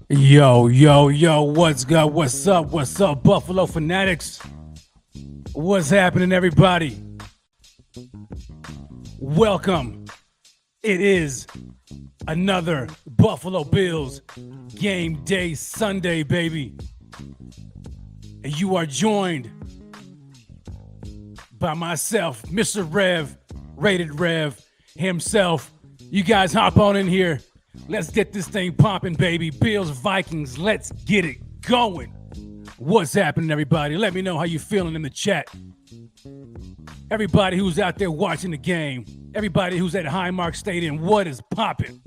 Yo, what's good? What's up, Buffalo Fanatics? What's happening, everybody? Welcome. It is another Buffalo Bills game day Sunday, baby. And you are joined by myself, Mr. Rev, Rated Rev himself. You guys hop on in here. Let's get this thing popping, baby. Bills, Vikings, let's get it going. What's happening, everybody? Let me know how you feeling in the chat. Everybody who's out there watching the game, everybody who's at Highmark Stadium, what is popping?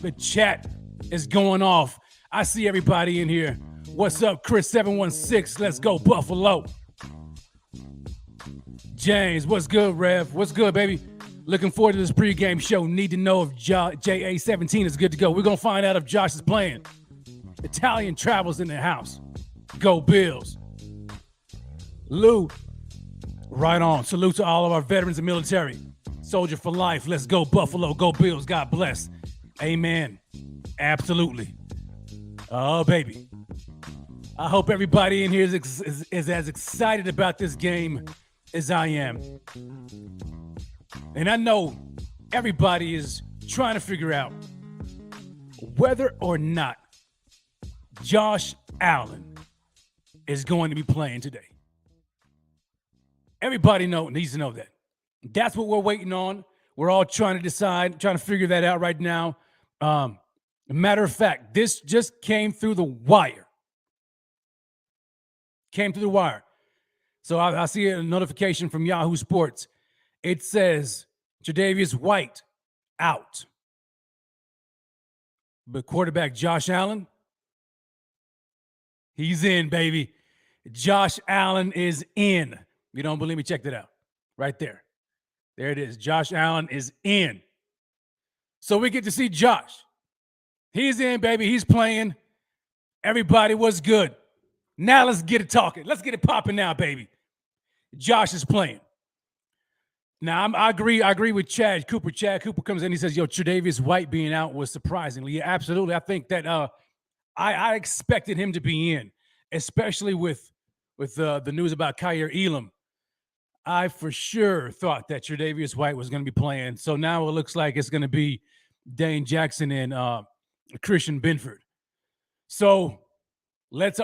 The chat is going off. I see everybody in here. What's up, Chris 716? Let's go, Buffalo. James, what's good, Rev? What's good, baby? Looking forward to this pregame show. Need to know if JA17 is good to go. We're going to find out if Josh is playing. Italian travels in the house. Go Bills. Lou, right on. Salute to all of our veterans and military. Soldier for life. Let's go Buffalo. Go Bills. God bless. Amen. Absolutely. Oh, baby. I hope everybody in here is as excited about this game as I am. And I know everybody is trying to figure out whether or not Josh Allen is going to be playing today. Everybody needs to know that. That's what we're waiting on. We're all trying to decide, trying to figure that out right now. Matter of fact, this just came through the wire. So I see a notification from Yahoo Sports. It says Tre'Davious White out. But quarterback Josh Allen, he's in, baby. Josh Allen is in. You don't believe me? Check that out. Right there. There it is. Josh Allen is in. So we get to see Josh. He's in, baby. He's playing. Everybody was good. Now let's get it talking. Let's get it popping now, baby. Josh is playing. Now, I agree with Chad Cooper. Chad Cooper comes in, he says, Tre'Davious White being out was surprisingly. Yeah, absolutely. I think that I expected him to be in, especially with the news about Kaiir Elam. I for sure thought that Tre'Davious White was going to be playing. So now it looks like it's going to be Dane Jackson and Christian Benford. So that's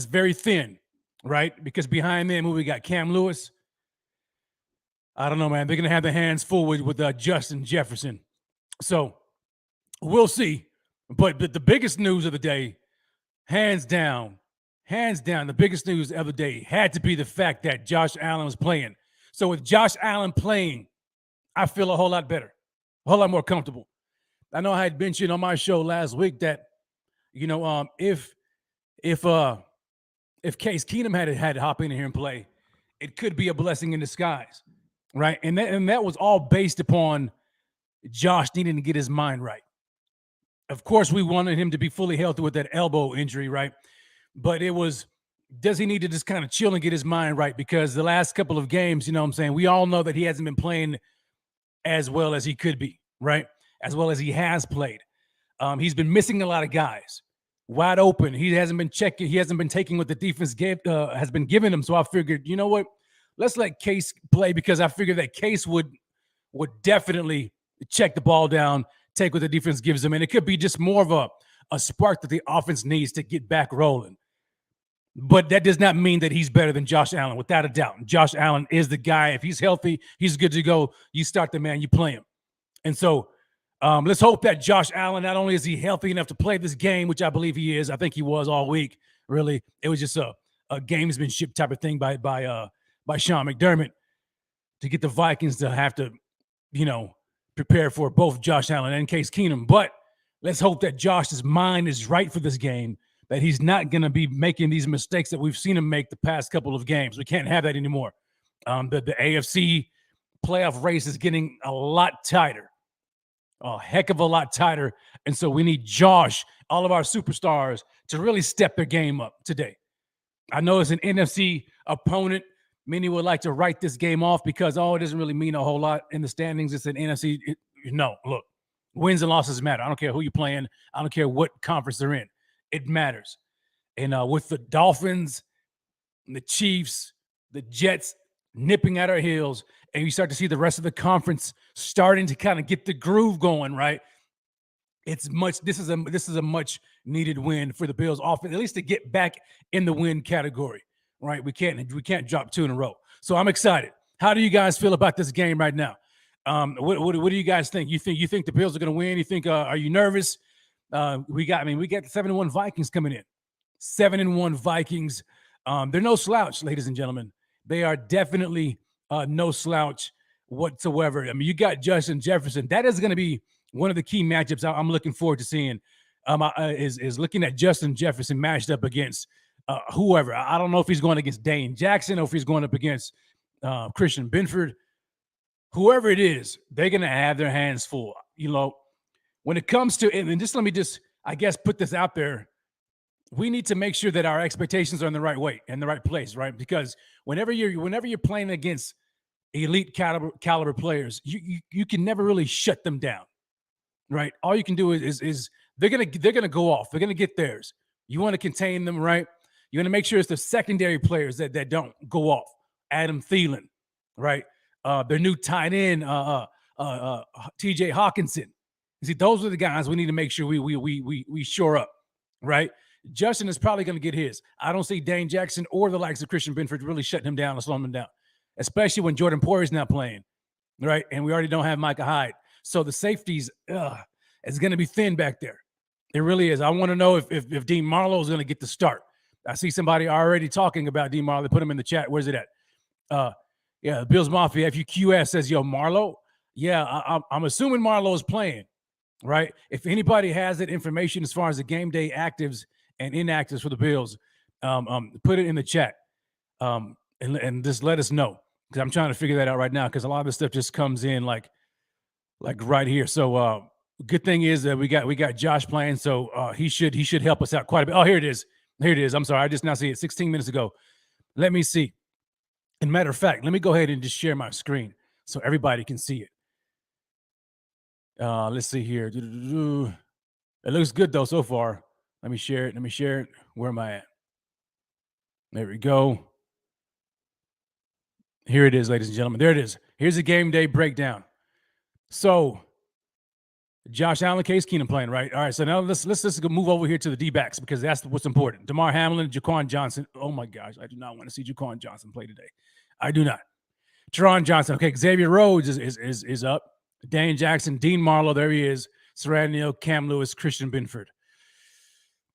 very thin, right? Because behind them, we got Cam Lewis. I don't know, man. They're going to have their hands full with Justin Jefferson. So we'll see. But the biggest news of the day, hands down, the biggest news of the day had to be the fact that Josh Allen was playing. So with Josh Allen playing, I feel a whole lot better, a whole lot more comfortable. I know I had mentioned on my show last week that, if Case Keenum had to hop in here and play, it could be a blessing in disguise. Right. And that was all based upon Josh needing to get his mind right. Of course, we wanted him to be fully healthy with that elbow injury. Right. But it was, does he need to just kind of chill and get his mind right? Because the last couple of games, we all know that he hasn't been playing as well as he could be. Right. As well as he has played. He's been missing a lot of guys wide open. He hasn't been checking. He hasn't been taking what the defense has been giving him. So I figured, you know what? Let's let Case play because I figured that Case would definitely check the ball down, take what the defense gives them, and it could be just more of a spark that the offense needs to get back rolling. But that does not mean that he's better than Josh Allen, without a doubt. Josh Allen is the guy. If he's healthy, he's good to go. You start the man, you play him. And so let's hope that Josh Allen, not only is he healthy enough to play this game, which I believe he is, I think he was all week, really. It was just a gamesmanship type of thing by Sean McDermott to get the Vikings to have to, prepare for both Josh Allen and Case Keenum. But let's hope that Josh's mind is right for this game, that he's not going to be making these mistakes that we've seen him make the past couple of games. We can't have that anymore. The AFC playoff race is getting a lot tighter, a heck of a lot tighter. And so we need Josh, all of our superstars, to really step their game up today. I know it's an NFC opponent. Many would like to write this game off because, it doesn't really mean a whole lot in the standings. It's an NFC. No, look, wins and losses matter. I don't care who you're playing. I don't care what conference they're in. It matters. And with the Dolphins, the Chiefs, the Jets nipping at our heels, and you start to see the rest of the conference starting to kind of get the groove going, right? This is a much needed win for the Bills offense, at least to get back in the win category, right? We can't drop 2 in a row. So I'm excited. How do you guys feel about this game right now? What do you guys think? You think the Bills are going to win? You think are you nervous? We got the 7-1 Vikings coming in. 7-1 Vikings. They're no slouch, ladies and gentlemen. They are definitely no slouch whatsoever. I mean, you got Justin Jefferson. That is going to be one of the key matchups I'm looking forward to seeing. Is looking at Justin Jefferson matched up against whoever. I don't know if he's going against Dane Jackson or if he's going up against Christian Benford. Whoever it is, they're going to have their hands full. When it comes to, and just let me I guess, put this out there. We need to make sure that our expectations are in the right way, in the right place, right? Because whenever you're playing against elite caliber players, you can never really shut them down, right? All you can do is they're gonna go off. They're gonna get theirs. You want to contain them, right? You want to make sure it's the secondary players that don't go off. Adam Thielen, right? Their new tight end, T.J. Hawkinson. You see, those are the guys we need to make sure we shore up, right? Justin is probably going to get his. I don't see Dane Jackson or the likes of Christian Benford really shutting him down or slowing him down, especially when Jordan Poyer's not playing, right? And we already don't have Micah Hyde. So the safeties, it's going to be thin back there. It really is. I want to know if Dean Marlowe is going to get the start. I see somebody already talking about Dean Marlowe. Put him in the chat. Where's it at? Yeah, Bills Mafia, FUQS says, yo, Marlowe? Yeah, I'm assuming Marlowe is playing, right? If anybody has that information as far as the game day actives and inactives for the Bills, put it in the chat and just let us know, because I'm trying to figure that out right now, because a lot of this stuff just comes in like right here. So good thing is that we got Josh playing, so he should help us out quite a bit. Oh, here it is. I'm sorry, I just now see it 16 minutes ago. Let me see. And matter of fact, let me go ahead and just share my screen so everybody can see it. Let's see here. It looks good though so far. Let me share it. Where am I at? There we go. Here it is, ladies and gentlemen. There it is. Here's a game day breakdown. So, Josh Allen, Case Keenum playing, right? All right, so now let's move over here to the D-backs, because that's what's important. Damar Hamlin, Jaquan Johnson. Oh, my gosh. I do not want to see Jaquan Johnson play today. I do not. Teron Johnson. Okay, Xavier Rhodes is up. Dane Jackson, Dean Marlowe, there he is. Saran Neal, Cam Lewis, Christian Benford.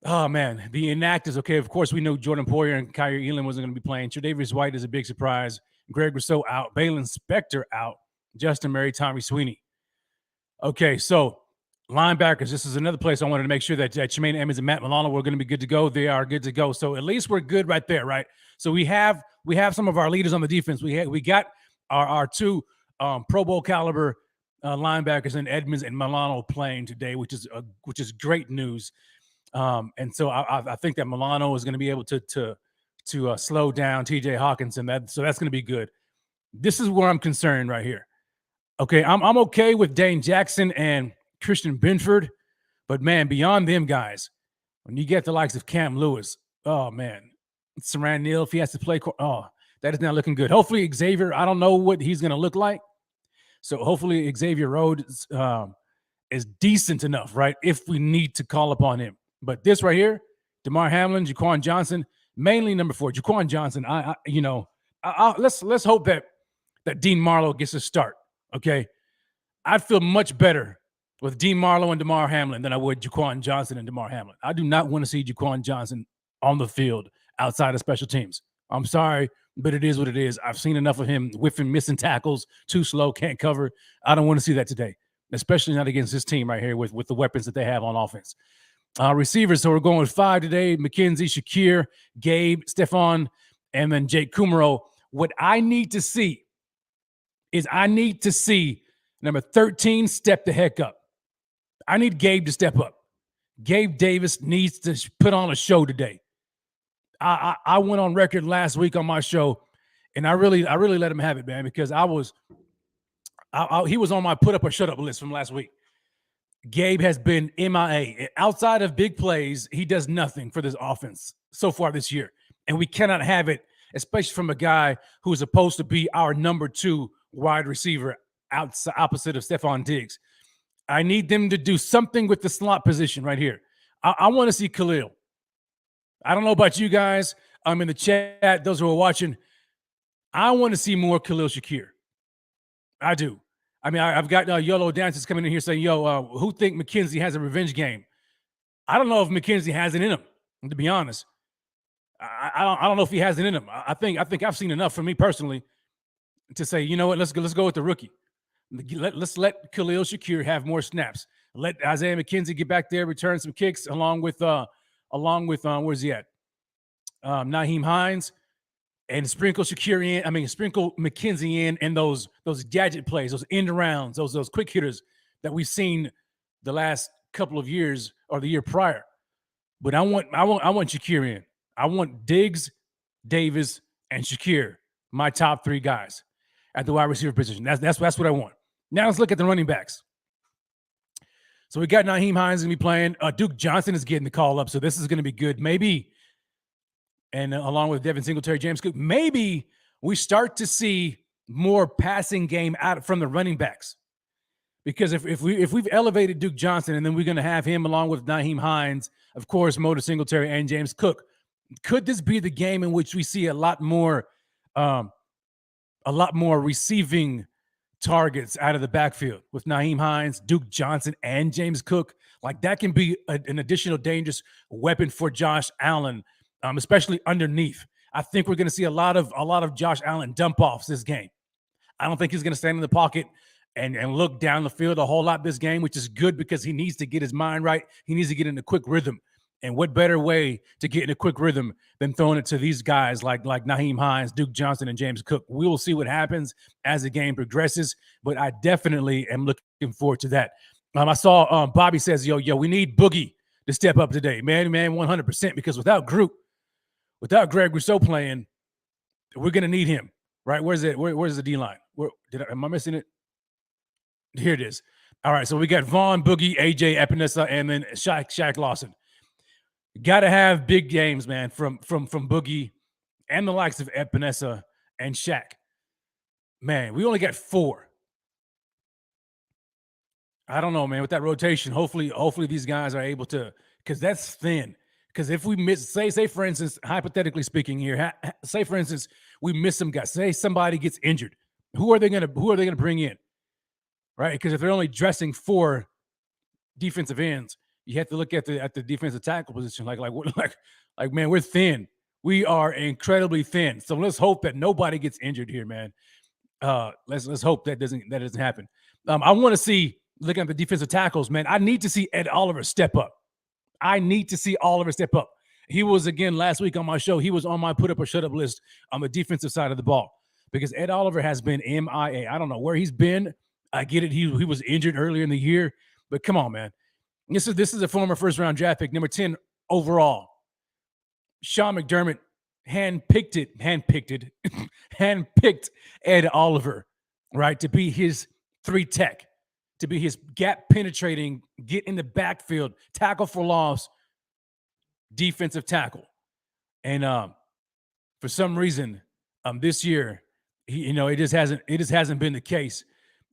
Oh, man. The inactives, okay, of course, we know Jordan Poyer and Kyrie Elam wasn't going to be playing. Tre'Davious White is a big surprise. Greg Rousseau out. Balin Spector out. Justin Murray, Tommy Sweeney. Okay, so linebackers, this is another place I wanted to make sure that Tremaine Edmonds and Matt Milano were going to be good to go. They are good to go. So at least we're good right there, right? So we have some of our leaders on the defense. We got our two Pro Bowl caliber linebackers in Edmonds and Milano playing today, which is great news. And so I think that Milano is going to be able to slow down T.J. Hawkinson. So that's going to be good. This is where I'm concerned right here. Okay, I'm okay with Dane Jackson and Christian Benford, but man, beyond them guys, when you get the likes of Cam Lewis, oh man, Saran Neal, if he has to play, that is not looking good. Hopefully Xavier, I don't know what he's going to look like, so hopefully Xavier Rhodes is decent enough, right? If we need to call upon him. But this right here, DeMar Hamlin, Jaquan Johnson, mainly number 4, Jaquan Johnson. Let's hope that Dean Marlowe gets a start. Okay, I'd feel much better with Dean Marlowe and DeMar Hamlin than I would Jaquan Johnson and DeMar Hamlin. I do not want to see Jaquan Johnson on the field outside of special teams. I'm sorry, but it is what it is. I've seen enough of him whiffing, missing tackles, too slow, can't cover. I don't want to see that today, especially not against this team right here with the weapons that they have on offense. Receivers, so we're going with 5 today: McKenzie, Shakir, Gabe, Stephon, and then Jake Kumaro. What I need to see is number 13 step the heck up. I need Gabe to step up. Gabe Davis needs to put on a show today. I went on record last week on my show, and I really let him have it, man, because he was on my put up or shut up list from last week. Gabe has been MIA. Outside of big plays, he does nothing for this offense so far this year. And we cannot have it, especially from a guy who is supposed to be our number 2 wide receiver opposite of Stephon Diggs. I need them to do something with the slot position right here. I want to see Khalil. I don't know about you guys. I'm in the chat, those who are watching. I want to see more Khalil Shakir. I do. I mean, I've got YOLO Dancers coming in here saying, who think McKenzie has a revenge game? I don't know if McKenzie has it in him, to be honest. I don't know if he has it in him. I think I've seen enough for me personally to say, you know what, let's go with the rookie. Let's let Khalil Shakir have more snaps. Let Isaiah McKenzie get back there, return some kicks along with where's he at? Nyheim Hines. And sprinkle McKenzie in, and those gadget plays, those end rounds, those quick hitters that we've seen the last couple of years or the year prior. But I want Shakir in. I want Diggs, Davis, and Shakir, my top 3 guys at the wide receiver position. That's what I want. Now let's look at the running backs. So we got Nyheim Hines going to be playing. Duke Johnson is getting the call up, so this is going to be good. Maybe. And along with Devin Singletary, James Cook, maybe we start to see more passing game out from the running backs. Because if we've elevated Duke Johnson, and then we're going to have him along with Nyheim Hines, of course, Motor Singletary and James Cook, could this be the game in which we see a lot more receiving targets out of the backfield with Nyheim Hines, Duke Johnson, and James Cook? Like, that can be an additional dangerous weapon for Josh Allen. Especially underneath. I think we're going to see a lot of Josh Allen dump offs this game. I don't think he's going to stand in the pocket and look down the field a whole lot this game, which is good because he needs to get his mind right. He needs to get in a quick rhythm. And what better way to get in a quick rhythm than throwing it to these guys like Nyheim Hines, Duke Johnson, and James Cook? We will see what happens as the game progresses, but I definitely am looking forward to that. I saw Bobby says, yo, we need Boogie to step up today. Man, 100%, because without Greg Rousseau playing, we're going to need him, right? Where's it? Where's the D-line? Am I missing it? Here it is. All right, so we got Vaughn, Boogie, AJ, Epinesa, and then Shaq Lawson. Got to have big games, man, from Boogie and the likes of Epinesa and Shaq. Man, we only got 4. I don't know, man, with that rotation, hopefully these guys are able to, because that's thin. Because if we miss, say for instance, hypothetically speaking here, say for instance we miss some guys. Say somebody gets injured, who are they gonna bring in, right? Because if they're only dressing 4 defensive ends, you have to look at the defensive tackle position. Like man, we're thin. We are incredibly thin. So let's hope that nobody gets injured here, man. Let's hope that doesn't happen. I want to see, looking at the defensive tackles, man. I need to see Ed Oliver step up. I need to see Oliver step up. He was, again, last week on my show, he was on my put up or shut up list on the defensive side of the ball because Ed Oliver has been MIA. I don't know where he's been. I get it. He was injured earlier in the year, but come on, man. This is a former first-round draft pick, number 10 overall. Sean McDermott handpicked Ed Oliver, right, to be his 3 tech, to be his gap penetrating, get in the backfield, tackle for loss, defensive tackle. And for some reason, this year, it just hasn't been the case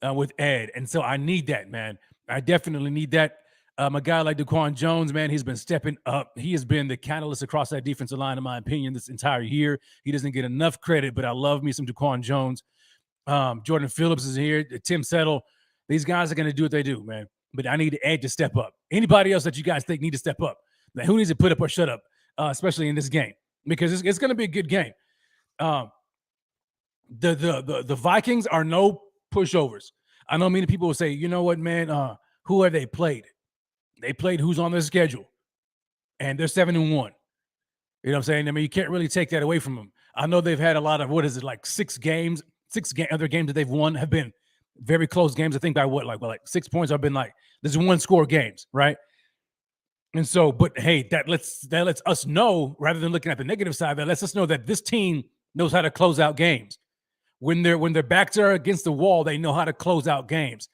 with Ed. And so I need that, man. I definitely need that. A guy like Daquan Jones, man, he's been stepping up. He has been the catalyst across that defensive line, in my opinion, this entire year. He doesn't get enough credit, but I love me some Daquan Jones. Jordan Phillips is here. Tim Settle. These guys are going to do what they do, man. But I need Ed to step up. Anybody else that you guys think need to step up? Now, who needs to put up or shut up, especially in this game? Because it's going to be a good game. The Vikings are no pushovers. I know many people will say, you know what, man, who have they played? They played who's on their schedule, and they're 7-1. You know what I'm saying? I mean, you can't really take that away from them. I know they've had a lot of, like 6 games, other games that they've won have been very close games. I think by like 6 points have been like, there's 1-score games, right? And so, but hey, that lets us know, rather than looking at the negative side, that lets us know that this team knows how to close out games. When their backs are against the wall, they know how to close out games.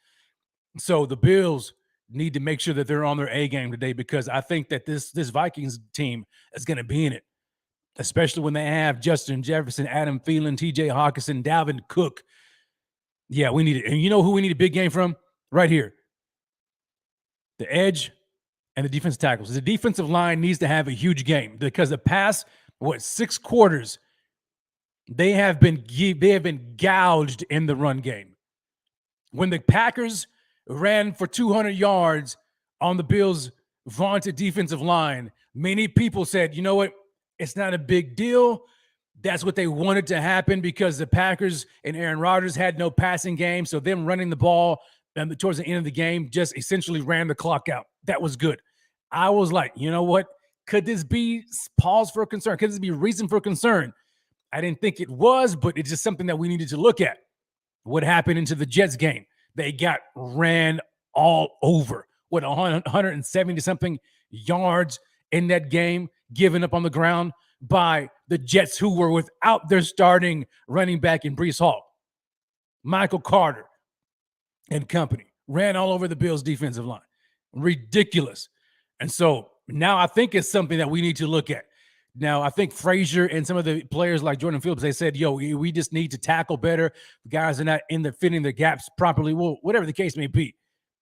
So the Bills need to make sure that they're on their A game today, because I think that this Vikings team is going to be in it, especially when they have Justin Jefferson, Adam Thielen, TJ Hawkinson, Dalvin Cook. Yeah, we need it. And you know who we need a big game from? Right here. The edge and the defensive tackles. The defensive line needs to have a huge game, because the past, 6 quarters, they have been gouged in the run game. When the Packers ran for 200 yards on the Bills' vaunted defensive line, many people said, you know what? It's not a big deal. That's what they wanted to happen, because the Packers and Aaron Rodgers had no passing game. So them running the ball towards the end of the game just essentially ran the clock out. That was good. I was like, you know what? Could this be pause for concern? Could this be reason for concern? I didn't think it was, but it's just something that we needed to look at. What happened into the Jets game? They got ran all over. 170-something yards in that game, given up on the ground by the Jets, who were without their starting running back in Breece Hall. Michael Carter and company ran all over the Bills' defensive line. Ridiculous. And so now I think it's something that we need to look at. Now, I think Frazier and some of the players like Jordan Phillips, they said, yo, we just need to tackle better. The guys are not fitting their gaps properly. Well, whatever the case may be,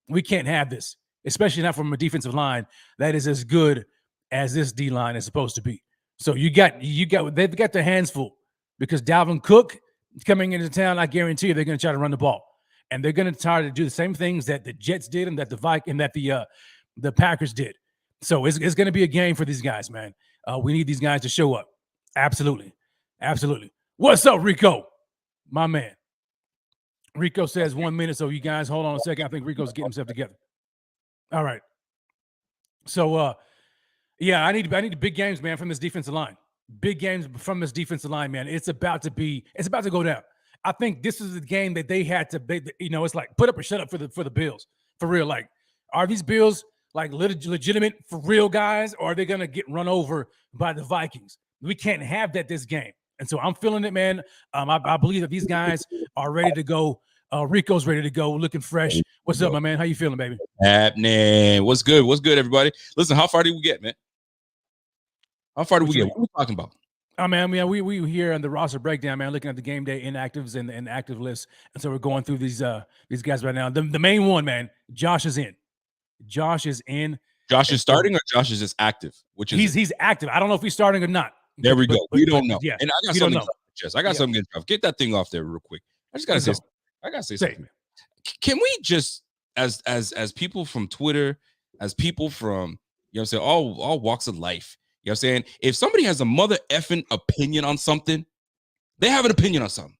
we can't have this, especially not from a defensive line that is as good as this D-line is supposed to be. So they've got their hands full, because Dalvin Cook coming into town, I guarantee you they're going to try to run the ball. And they're going to try to do the same things that the Jets did and that the Packers did. So it's going to be a game for these guys, man. We need these guys to show up. Absolutely. Absolutely. What's up, Rico? My man. Rico says 1 minute, so you guys hold on a second. I think Rico's getting himself together. All right. So, yeah, I need big games, man, from this defensive line. Big games from this defensive line, man. It's about to go down. I think this is the game that they had to, it's like put up or shut up for the Bills. For real. Like, are these Bills like legitimate for real guys, or are they going to get run over by the Vikings? We can't have that this game. And so I'm feeling it, man. I believe that these guys are ready to go. Rico's ready to go, looking fresh. What's up, my man? How you feeling, baby? Happening. What's good? What's good, everybody? Listen, how far did we get, man? How far did we get? What are we talking about? I mean, we here on the roster breakdown, man, looking at the game day inactives and active lists. And so we're going through these guys right now. The main one, man, Josh is in. Josh is in. Josh is starting, or Josh is just active? He's active. I don't know if he's starting or not. There we go. We don't know. Yeah. And I got something. I got something. Get that thing off there real quick. I just gotta say something. I gotta say something. Can we just, as people from Twitter, as people from, you know what I'm saying, all walks of life, you know what I'm saying, if somebody has a mother effing opinion on something, they have an opinion on something.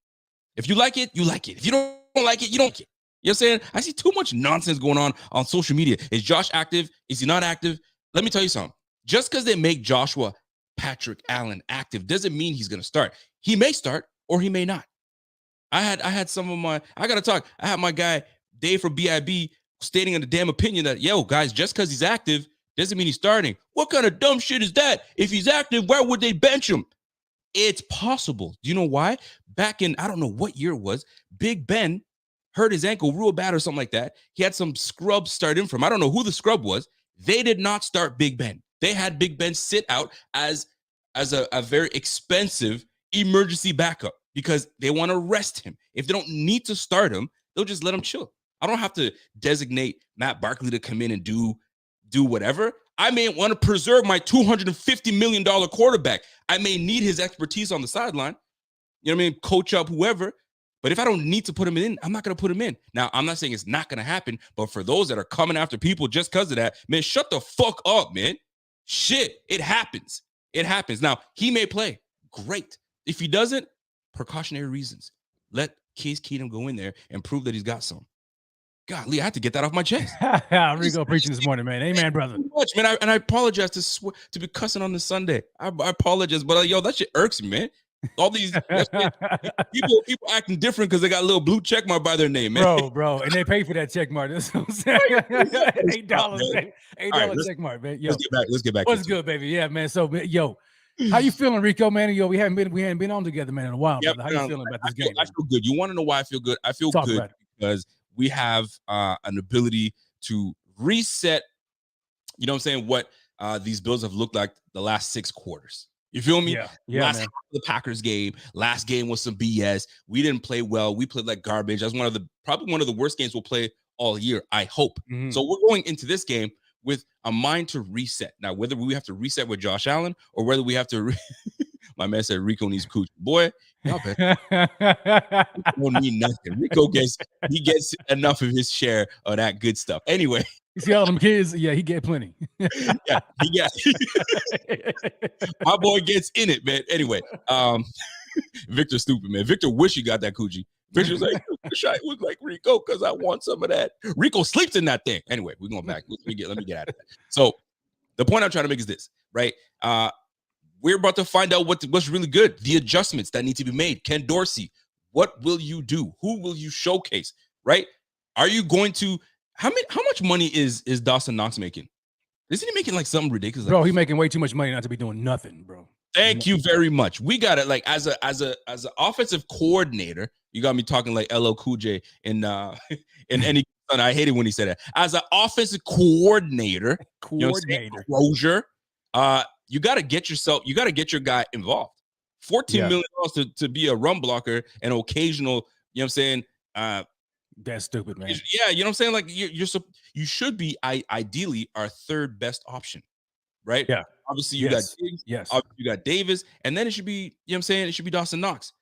If you like it, you like it. If you don't like it, you don't like it. You know what I'm saying? I see too much nonsense going on social media. Is Josh active? Is he not active? Let me tell you something. Just because they make Joshua Patrick Allen active doesn't mean he's going to start. He may start or he may not. I had some of my, I got to talk. I had my guy, Dave from BIB, stating in the damn opinion that, yo, guys, just because he's active doesn't mean he's starting. What kind of dumb shit is that? If he's active, why would they bench him? It's possible. Do you know why? Back in, I don't know what year it was, Big Ben hurt his ankle real bad or something like that. He had some scrubs start in from. I don't know who the scrub was. They did not start Big Ben. They had Big Ben sit out as a very expensive emergency backup because they want to rest him. If they don't need to start him, they'll just let him chill. I don't have to designate Matt Barkley to come in and do whatever. I may want to preserve my $250 million quarterback. I may need his expertise on the sideline. You know what I mean? Coach up whoever. But if I don't need to put him in, I'm not going to put him in. Now, I'm not saying it's not going to happen, but for those that are coming after people just because of that, man, shut the fuck up, man. Shit, it happens. It happens. Now, he may play. Great. If he doesn't, precautionary reasons. Let Case Keenum go in there and prove that he's got some. Golly, I had to get that off my chest. Rico preaching this morning, man. Amen, brother. Much, man. I apologize to be cussing on this Sunday. I apologize, but yo, that shit irks me, man. All these people acting different because they got a little blue check mark by their name, man. Bro, and they pay for that check mark. That's what I'm saying. $8 check mark, man. Yo, let's get back. What's good, baby? Yeah, man. So, yo, how you feeling, Rico, man? Yo, we hadn't been on together, man, in a while. Yep, how you feeling about this game? I feel good. You want to know why I feel good? I feel good because we have an ability to reset. You know what I'm saying? What these Bills have looked like the last 6 quarters. You feel me? Yeah. Last half of the Packers game. Last game was some BS. We didn't play well. We played like garbage. That's probably one of the worst games we'll play all year, I hope. Mm-hmm. So we're going into this game with a mind to reset. Now, whether we have to reset with Josh Allen or whether we have to my man said Rico needs cooch. Boy, y'all better. Don't need nothing. Rico gets enough of his share of that good stuff. Anyway. You see all them kids? Yeah, he get plenty. Yeah, my boy gets in it, man. Anyway, Victor's stupid, man. Victor wish he got that coochie. Victor's like, I wish I was like Rico because I want some of that. Rico sleeps in that thing. Anyway, we're going back. Let me get out of that. So the point I'm trying to make is this, right? We're about to find out what's really good. The adjustments that need to be made. Ken Dorsey, what will you do? Who will you showcase, right? Are you going to how much money is Dawson Knox making? Isn't he making like something ridiculous? Bro, he's making way too much money not to be doing nothing, bro. Thank you very much. We got it. Like as an offensive coordinator, you got me talking like LL Cool J in any. I hate it when he said that. As an offensive coordinator, closure. You got to get your guy involved. $14 million to be a run blocker and occasional. You know what I'm saying? That's stupid, man. Yeah, you know what I'm saying? Like you should be ideally our third best option, right? Yeah. Obviously, you got Diggs, obviously you got Davis, and then it should be, you know what I'm saying? It should be Dawson Knox.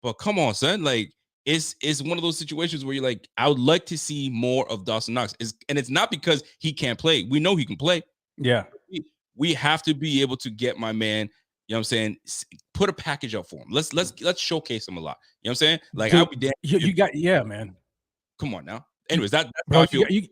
But come on, son. Like, it's one of those situations where you're like, I would like to see more of Dawson Knox. And it's not because he can't play. We know he can play. Yeah. We have to be able to get my man, you know what I'm saying, put a package up for him. Let's showcase him a lot. You know what I'm saying? Like, dude, I'll be damn. Man. Come on now. Anyways, that's bro, how I feel. You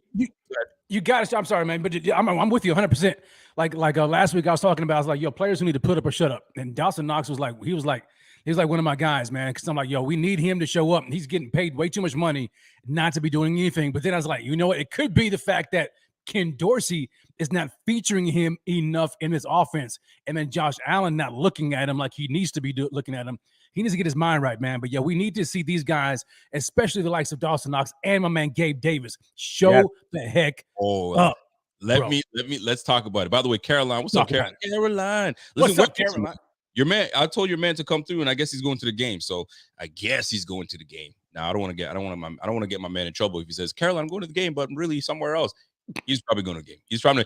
got it. I'm sorry, man, but I'm with you 100%. Like last week I was talking about, I was like, yo, players who need to put up or shut up. And Dawson Knox was like one of my guys, man. Because I'm like, yo, we need him to show up. And he's getting paid way too much money not to be doing anything. But then I was like, you know what? It could be the fact that Ken Dorsey is not featuring him enough in his offense. And then Josh Allen not looking at him like he needs to be looking at him. He needs to get his mind right, man. But yeah, we need to see these guys, especially the likes of Dawson Knox and my man Gabe Davis, show the heck up. Let's talk about it. By the way, Caroline, what's up, Caroline? Caroline, listen, what's up, Caroline? Your man, I told your man to come through, and I guess he's going to the game. So I guess he's going to the game. Now I don't want to get my man in trouble if he says, Caroline, I'm going to the game, but I'm really somewhere else. He's probably going to game. He's probably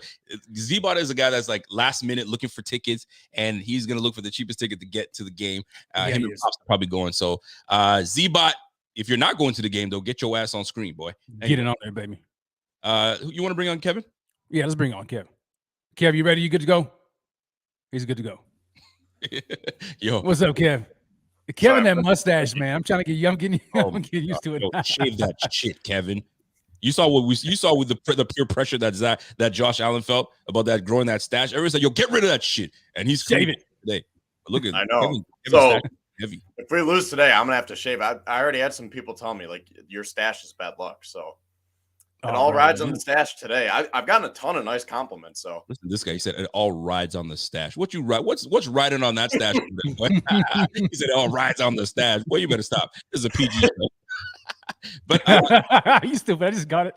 Z-Bot is a guy that's like last minute looking for tickets, and he's going to look for the cheapest ticket to get to the game. Him and Pops are probably going. So Z-Bot, if you're not going to the game, though, get your ass on screen, boy. Anyway, get it on there, baby. You want to bring on Kevin? Yeah, let's bring on Kevin. Kev, you ready? You good to go? He's good to go. Yo, what's up, Kev? Kevin, that mustache, man. I'm trying to get you. I'm getting used to it. Yo, shave that shit, Kevin. You saw with the peer pressure that Josh Allen felt about that growing that stash. Everyone said, "Yo, get rid of that shit," and he's shave it today. But look at I know. Kevin so heavy. If we lose today, I'm gonna have to shave. I already had some people tell me like your stash is bad luck. So it all rides on the stash today. I've gotten a ton of nice compliments. So listen, this guy, he said it all rides on the stash. What you ride? What's riding on that stash? He said it all rides on the stash. Well, you better stop. This is a PG show. But you stupid. I just got it.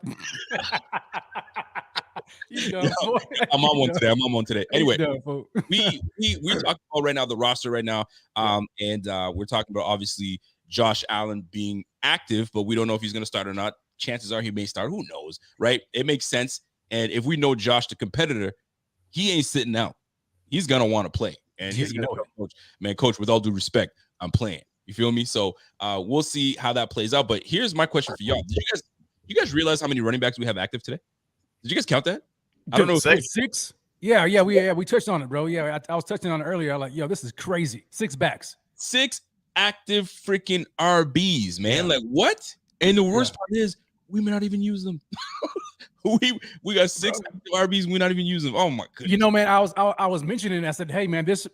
I'm on one today. Anyway, we talking about right now the roster right now, and we're talking about obviously Josh Allen being active, but we don't know if he's going to start or not. chances are he may start. Who knows, right? It makes sense. And if we know Josh, the competitor, he ain't sitting out. He's gonna want to play. And he's gonna tell coach, man, coach, with all due respect, I'm playing. You feel me? So we'll see how that plays out. But here's my question for y'all. Did you guys realize how many running backs we have active today? Did you guys count that? I don't know. Six? Yeah, we touched on it, bro. Yeah, I was touching on it earlier. I'm like, yo, this is crazy. 6 backs. 6 active freaking RBs, man. Like what? And the worst part is we may not even use them. we got 6 active RBs, we're not even using them. Oh my goodness. You know, man, I was mentioning, I said, hey man, this,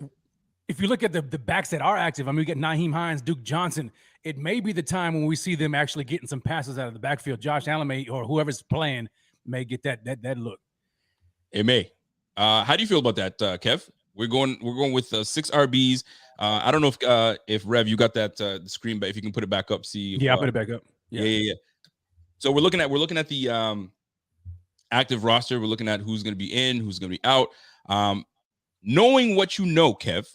if you look at the backs that are active, I mean, we get Nyheim Hines, Duke Johnson. It may be the time when we see them actually getting some passes out of the backfield. Josh Allen may, or whoever's playing, may get that look. It may. How do you feel about that, Kev? We're going with 6 RBs. I don't know if Rev, you got that the screen, but if you can put it back up, see. I'll put it back up. Yeah. So we're looking at the active roster. We're looking at who's going to be in, who's going to be out. Knowing what you know, Kev,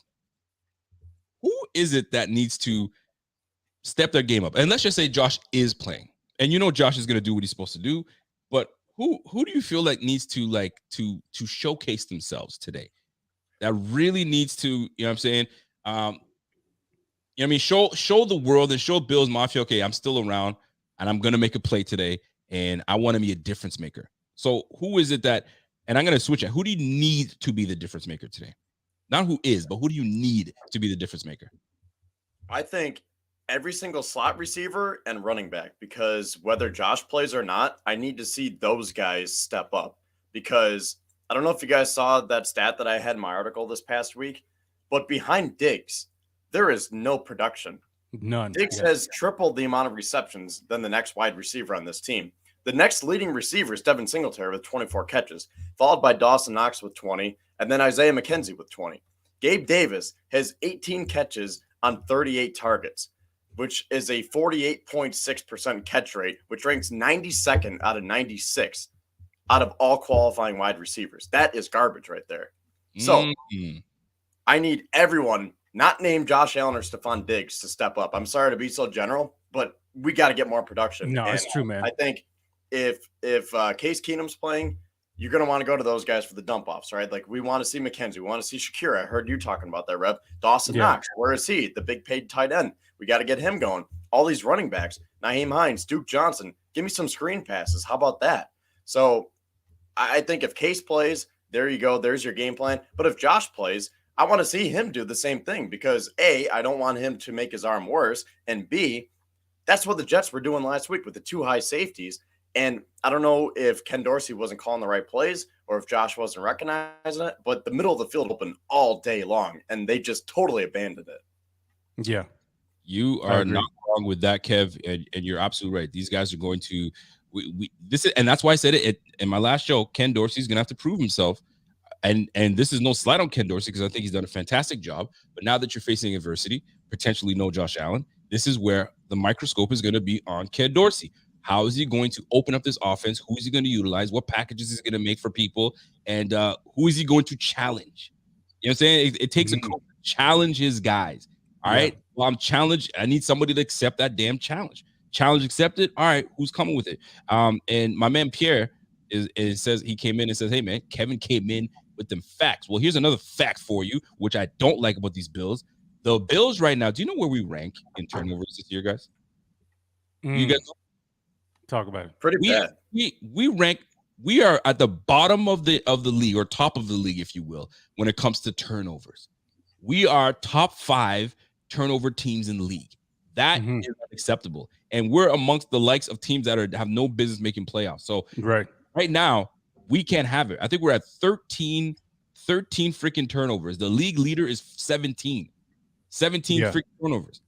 who is it that needs to step their game up? And let's just say Josh is playing, and you know Josh is going to do what he's supposed to do. But who do you feel like needs to showcase themselves today? That really needs to, you know what I'm saying? You know what I mean? Show the world and show Bills Mafia, okay, I'm still around and I'm going to make a play today and I want to be a difference maker. So who is it that, and I'm going to switch it. Who do you need to be the difference maker today? Not who is, but who do you need to be the difference maker? I think every single slot receiver and running back, because whether Josh plays or not, I need to see those guys step up. Because I don't know if you guys saw that stat that I had in my article this past week, but behind Diggs, there is no production. None. Diggs has tripled the amount of receptions than the next wide receiver on this team. The next leading receiver is Devin Singletary with 24 catches, followed by Dawson Knox with 20, and then Isaiah McKenzie with 20. Gabe Davis has 18 catches on 38 targets, which is a 48.6% catch rate, which ranks 92nd out of 96 out of all qualifying wide receivers. That is garbage right there. So I need everyone, not named Josh Allen or Stephon Diggs, to step up. I'm sorry to be so general, but we got to get more production. No, it's true, man. I think if Case Keenum's playing, you're going to want to go to those guys for the dump offs, right? Like we want to see McKenzie. We want to see Shakira. I heard you talking about that, Rev. Dawson Knox, where is he? The big paid tight end. We got to get him going. All these running backs, Nyheim Hines, Duke Johnson, give me some screen passes. How about that? So I think if Case plays, there you go. There's your game plan. But if Josh plays, I want to see him do the same thing because A, I don't want him to make his arm worse. And B, that's what the Jets were doing last week with the 2 high safeties. And I don't know if Ken Dorsey wasn't calling the right plays or if Josh wasn't recognizing it, but the middle of the field open all day long, and they just totally abandoned it. Yeah. You are not wrong with that, Kev, and you're absolutely right. These guys are going to and that's why I said it in my last show. Ken Dorsey's going to have to prove himself, and this is no slight on Ken Dorsey because I think he's done a fantastic job. But now that you're facing adversity, potentially no Josh Allen, this is where the microscope is going to be on Ken Dorsey. How is he going to open up this offense? Who is he going to utilize? What packages is he going to make for people? And who is he going to challenge? You know what I'm saying? It takes a coach to challenge his guys. All right. Well, I'm challenged. I need somebody to accept that damn challenge. Challenge accepted. All right. Who's coming with it? And my man Pierre says he came in and says, hey, man, Kevin came in with them facts. Well, here's another fact for you, which I don't like about these Bills. The Bills right now, do you know where we rank in turnovers this year, guys? You guys know? Talk about it. Pretty bad. We rank. We are at the bottom of the league, or top of the league, if you will, when it comes to turnovers. We are top 5 turnover teams in the league. That is unacceptable, and we're amongst the likes of teams that have no business making playoffs. So right now, we can't have it. I think we're at 13 freaking turnovers. The league leader is 17 freaking turnovers.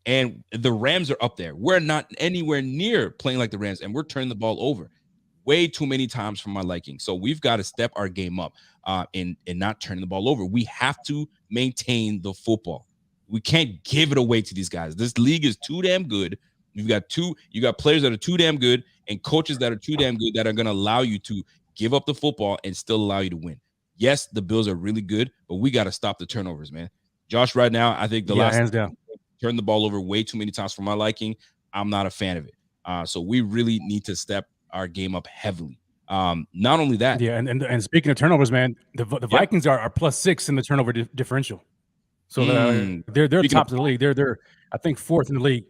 And the Rams are up there. We're not anywhere near playing like the Rams, and we're turning the ball over way too many times for my liking. So we've got to step our game up and not turning the ball over. We have to maintain the football. We can't give it away to these guys. This league is too damn good. You got players that are too damn good and coaches that are too damn good that are going to allow you to give up the football and still allow you to win. Yes, the Bills are really good, but we got to stop the turnovers, man. Josh, right now, I think the last hands down. Turned the ball over way too many times for my liking. I'm not a fan of it. So we really need to step our game up heavily. Not only that, and speaking of turnovers, man, the Vikings are +6 in the turnover differential. So they're top of the league. They're I think 4th in the league.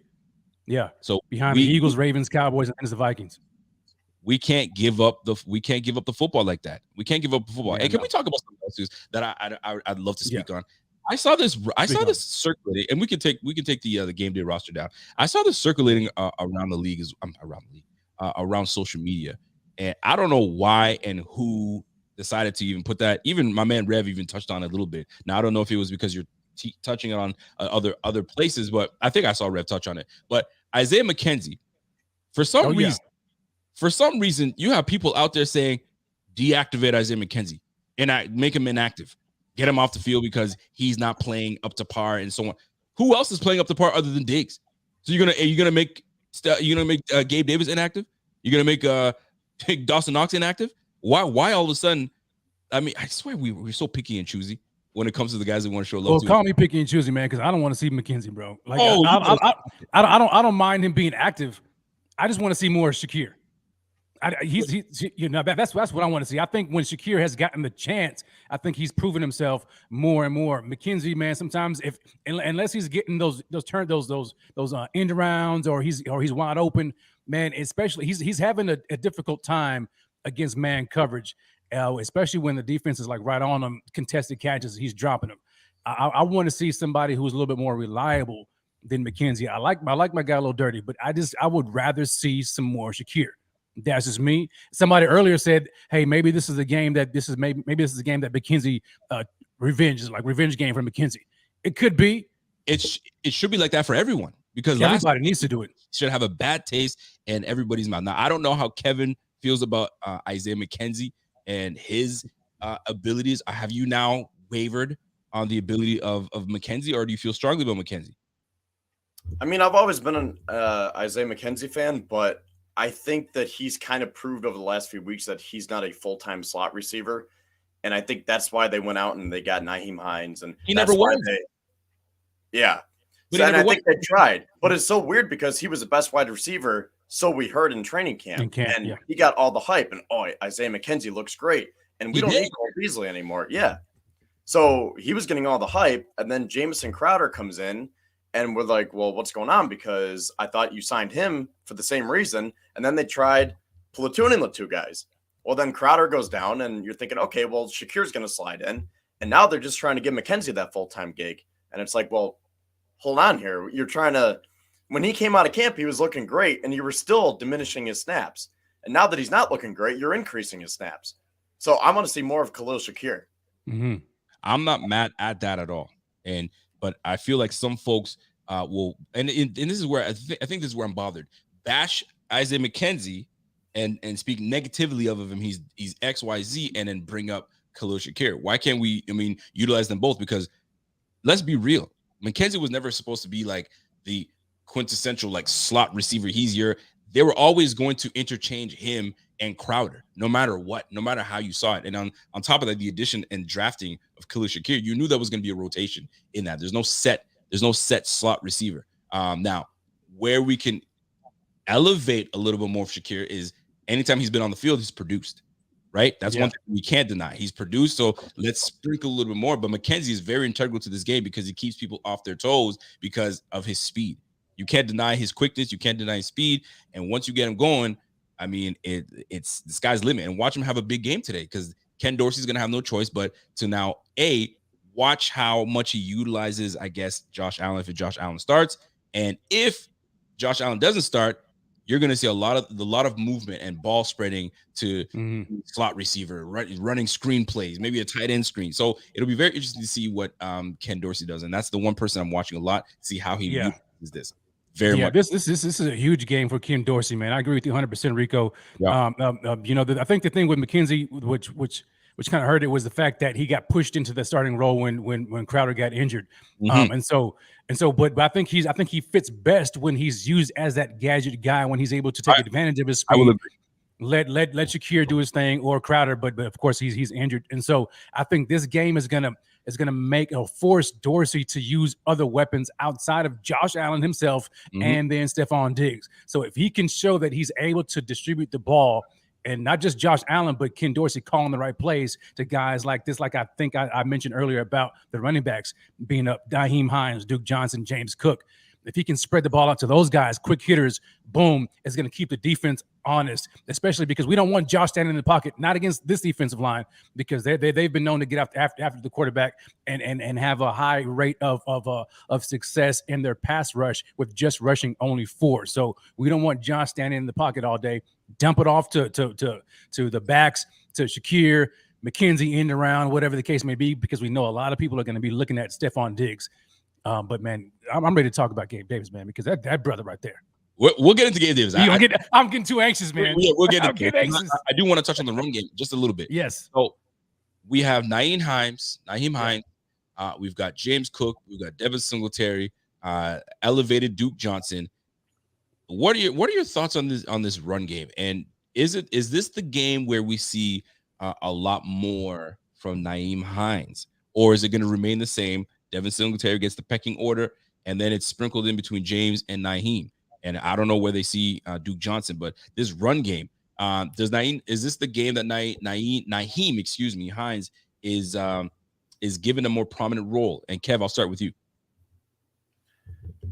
Yeah. So behind the Eagles, Ravens, Cowboys, and the Vikings. We can't give up the football like that. We can't give up the football. And can we talk about something else that I'd love to speak on? I saw this circulating, and we can take the game day roster down. I saw this circulating around the league, around social media, and I don't know why and who decided to even put that. Even my man Rev even touched on it a little bit. Now I don't know if it was because you're touching on other places, but I think I saw Rev touch on it. But Isaiah McKenzie, for some reason, you have people out there saying, deactivate Isaiah McKenzie and make him inactive, get him off the field because he's not playing up to par and so on. Who else is playing up to par other than Diggs? So you're gonna make Gabe Davis inactive? You're gonna make Dawson Knox inactive? Why all of a sudden? I mean, I swear we're so picky and choosy when it comes to the guys that want to show love. Well, call me picky and choosy, man, because I don't want to see McKenzie, bro. Like, I don't mind him being active. I just want to see more Shakir. That's what I want to see. I think when Shakir has gotten the chance, I think he's proven himself more and more. McKenzie, man, sometimes unless he's getting those end arounds or he's wide open, man, especially he's having a difficult time against man coverage, especially when the defense is like right on him, contested catches, he's dropping them. I want to see somebody who's a little bit more reliable than McKenzie. I like my guy a little dirty, but I would rather see some more Shakir. That's just me. Somebody earlier said, "Hey, maybe this is a game that this is a game that McKenzie revenge game for McKenzie." It could be. It should be like that for everyone because everybody needs to do it. Should have a bad taste in everybody's mouth. Now, I don't know how Kevin feels about Isaiah McKenzie and his abilities. Have you now wavered on the ability of McKenzie, or do you feel strongly about McKenzie? I mean, I've always been an Isaiah McKenzie fan, but I think that he's kind of proved over the last few weeks that he's not a full-time slot receiver. And I think that's why they went out and they got Nyheim Hines. And he never was. Yeah. So, and I think they tried. But it's so weird because he was the best wide receiver, so we heard in training camp. He got all the hype. And, Isaiah McKenzie looks great. And we don't need Cole Beasley anymore. Yeah. So he was getting all the hype. And then Jamison Crowder comes in. And we're like, well, what's going on? Because I thought you signed him for the same reason. And then they tried platooning the two guys. Well, then Crowder goes down and you're thinking, okay, well, Shakir's going to slide in. And now they're just trying to give McKenzie that full-time gig. And it's like, well, hold on here. You're trying to – when he came out of camp, he was looking great and you were still diminishing his snaps. And now that he's not looking great, you're increasing his snaps. So I want to see more of Khalil Shakir. Mm-hmm. I'm not mad at that at all. But I feel like some folks will, and this is where I think this is where I'm bothered. Bash Isaiah McKenzie and speak negatively of him. He's XYZ, and then bring up Khalil Shakir. Why can't we? Utilize them both? Because let's be real, McKenzie was never supposed to be like the quintessential like slot receiver. They were always going to interchange him and Crowder, no matter what, no matter how you saw it. And on top of that, the addition and drafting of Khalil Shakir, you knew that was going to be a rotation in that. There's no set slot receiver. Now, where we can elevate a little bit more of Shakir is anytime he's been on the field, he's produced, right? That's one thing we can't deny. He's produced, so let's sprinkle a little bit more. But McKenzie is very integral to this game because he keeps people off their toes because of his speed. You can't deny his quickness. You can't deny his speed. And once you get him going, I mean, it's the sky's the limit. And watch him have a big game today because Ken Dorsey's going to have no choice but to now, watch how much he utilizes, I guess, Josh Allen if Josh Allen starts. And if Josh Allen doesn't start, you're going to see a lot of movement and ball spreading to slot receiver, running screen plays, maybe a tight end screen. So it'll be very interesting to see what Ken Dorsey does. And that's the one person I'm watching a lot, see how he uses this. Very much. This is a huge game for Ken Dorsey, man. I agree with you 100%, Rico. Yeah. I think the thing with McKenzie, which kind of hurt it, was the fact that he got pushed into the starting role when Crowder got injured. But I think he fits best when he's used as that gadget guy, when he's able to take advantage of his speed. I will agree. let Shakir do his thing or Crowder, but of course he's injured, and so I think this game is gonna make or force Dorsey to use other weapons outside of Josh Allen himself and then Stephon Diggs. So if he can show that he's able to distribute the ball, and not just Josh Allen, but Ken Dorsey calling the right plays to guys like this, like I think I mentioned earlier about the running backs being up, Nyheim Hines, Duke Johnson, James Cook. If he can spread the ball out to those guys, quick hitters, boom, it's going to keep the defense honest, especially because we don't want Josh standing in the pocket, not against this defensive line, because they've been known to get after the quarterback and have a high rate of success in their pass rush with just rushing only 4. So we don't want Josh standing in the pocket all day. Dump it off to the backs, to Shakir, McKenzie in the round, whatever the case may be, because we know a lot of people are going to be looking at Stephon Diggs. But man, I'm ready to talk about Gabe Davis, man, because that brother right there. We'll get into Gabe Davis. I'm getting too anxious, man. We'll get into it. I do want to touch on the run game just a little bit. Yes. So we have Nyheim Hines. We've got James Cook. We've got Devin Singletary. Elevated Duke Johnson. What are your thoughts on this run game? And is this the game where we see a lot more from Nyheim Hines, or is it going to remain the same? Devin Singletary gets the pecking order, and then it's sprinkled in between James and Nyheim. And I don't know where they see Duke Johnson, but this run game, is this the game that Nyheim Hines is given a more prominent role? And Kev, I'll start with you.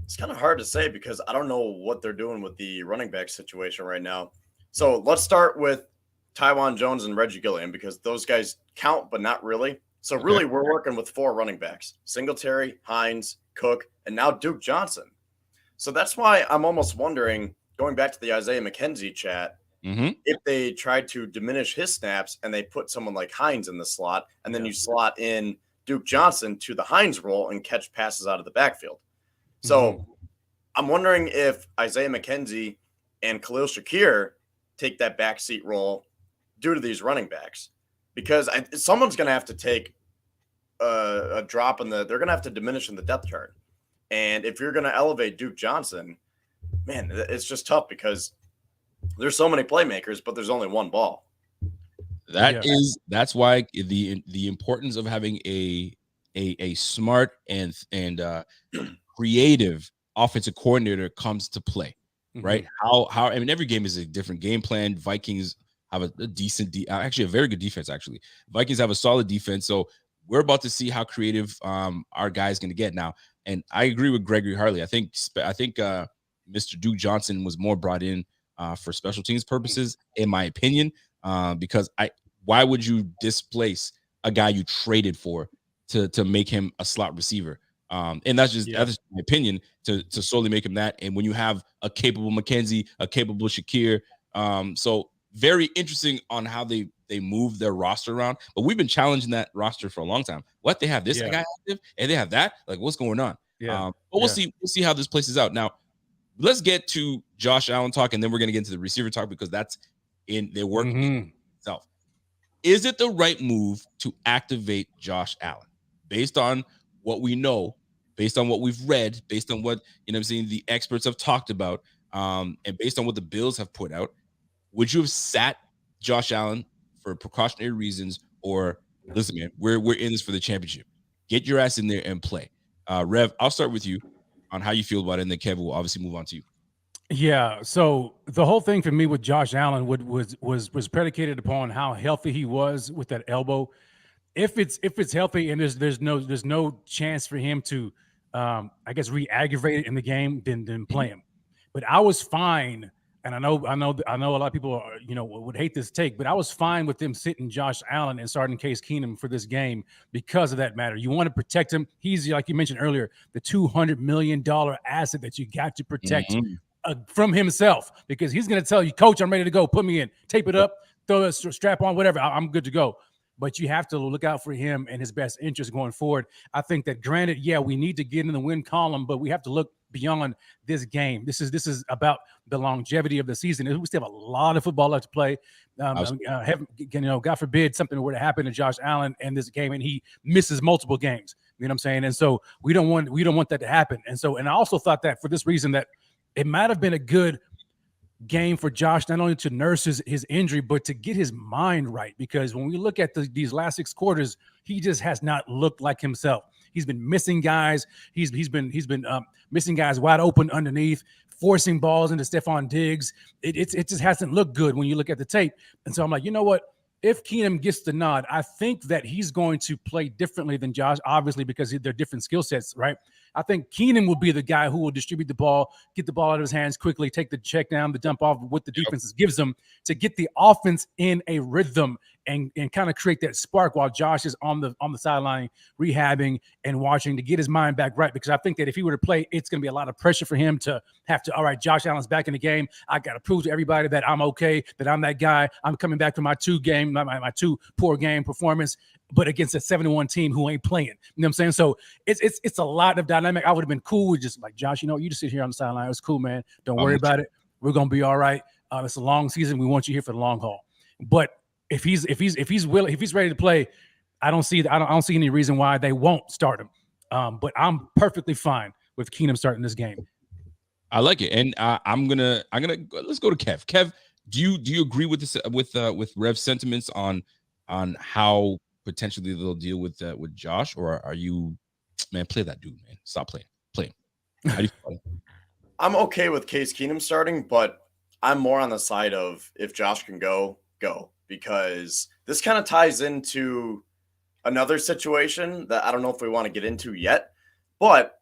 It's kind of hard to say because I don't know what they're doing with the running back situation right now. So let's start with Tywan Jones and Reggie Gilliam, because those guys count, but not really. So really, we're working with 4 running backs: Singletary, Hines, Cook, and now Duke Johnson. So that's why I'm almost wondering, going back to the Isaiah McKenzie chat, if they tried to diminish his snaps and they put someone like Hines in the slot, and then you slot in Duke Johnson to the Hines role and catch passes out of the backfield. So I'm wondering if Isaiah McKenzie and Khalil Shakir take that backseat role due to these running backs, because someone's going to have to take a drop they're going to have to diminish in the depth chart. And if you're going to elevate Duke Johnson, man, it's just tough because there's so many playmakers, but there's only one ball. That's why the importance of having a smart and creative offensive coordinator comes to play, right? How I mean, every game is a different game plan. Vikings have a decent, actually a very good defense. Actually, Vikings have a solid defense. So we're about to see how creative our guy's going to get now. And I agree with Gregory Harley. I think Mr. Duke Johnson was more brought in for special teams purposes, in my opinion, because why would you displace a guy you traded for to make him a slot receiver? And that's just my opinion, to solely make him that. And when you have a capable McKenzie, a capable Shakir, so very interesting on how they move their roster around. But we've been challenging that roster for a long time. What, they have this guy active and they have that? Like, what's going on? But we'll see how this plays out. Now, let's get to Josh Allen talk, and then we're going to get into the receiver talk, because that's in their work itself. Is it the right move to activate Josh Allen based on what we know, based on what we've read, based on what the experts have talked about, and based on what the Bills have put out? Would you have sat Josh Allen for precautionary reasons, or listen, man, we're in this for the championship? Get your ass in there and play. Rev, I'll start with you on how you feel about it, and then Kevin will obviously move on to you. Yeah. So the whole thing for me with Josh Allen was predicated upon how healthy he was with that elbow. If it's healthy and there's no chance for him to, I guess, re-aggravate it in the game, then play him. But I was fine. And I know a lot of people are, would hate this take, but I was fine with them sitting Josh Allen and starting Case Keenum for this game because of that matter. You want to protect him. He's, like you mentioned earlier, the $200 million asset that you got to protect from himself, because he's going to tell you, Coach, I'm ready to go. Put me in, tape it up, throw a strap on, whatever. I'm good to go. But you have to look out for him and his best interest going forward. I think that, granted, we need to get in the win column, but we have to look beyond this game. This is about the longevity of the season. We still have a lot of football left to play. God forbid something were to happen to Josh Allen in this game and he misses multiple games. You know what I'm saying? And so we don't want that to happen. And I also thought that for this reason, that it might have been a good game for Josh, not only to nurse his injury, but to get his mind right. Because when we look at these last 6 quarters, he just has not looked like himself. He's been missing guys. He's been missing guys wide open underneath, forcing balls into Stephon Diggs. It just hasn't looked good when you look at the tape. And so I'm like, you know what? If Keenum gets the nod, I think that he's going to play differently than Josh, obviously, because they're different skill sets, right? I think Keenum will be the guy who will distribute the ball, get the ball out of his hands quickly, take the check down, the dump off, what the defense gives them to get the offense in a rhythm and kind of create that spark while Josh is on the sideline rehabbing and watching to get his mind back right. Because I think that if he were to play, it's going to be a lot of pressure for him to have to, all right, Josh Allen's back in the game. I got to prove to everybody that I'm okay, that I'm that guy. I'm coming back from my 2 poor game performance, but against a 7-1 team who ain't playing. You know what I'm saying? So it's a lot of dynamic. I would have been cool with just like, Josh, you just sit here on the sideline. It was cool, man. Don't worry about it. We're going to be all right. It's a long season. We want you here for the long haul. But if he's ready to play, I don't see any reason why they won't start him. But I'm perfectly fine with Keenum starting this game. I like it, and I'm gonna let's go to Kev. Kev, do you agree with this with Rev's sentiments on how potentially they'll deal with Josh, or are you, man, play that dude, man, stop playing. How do you feel? I'm okay with Case Keenum starting, but I'm more on the side of if Josh can go, because this kind of ties into another situation that I don't know if we want to get into yet, but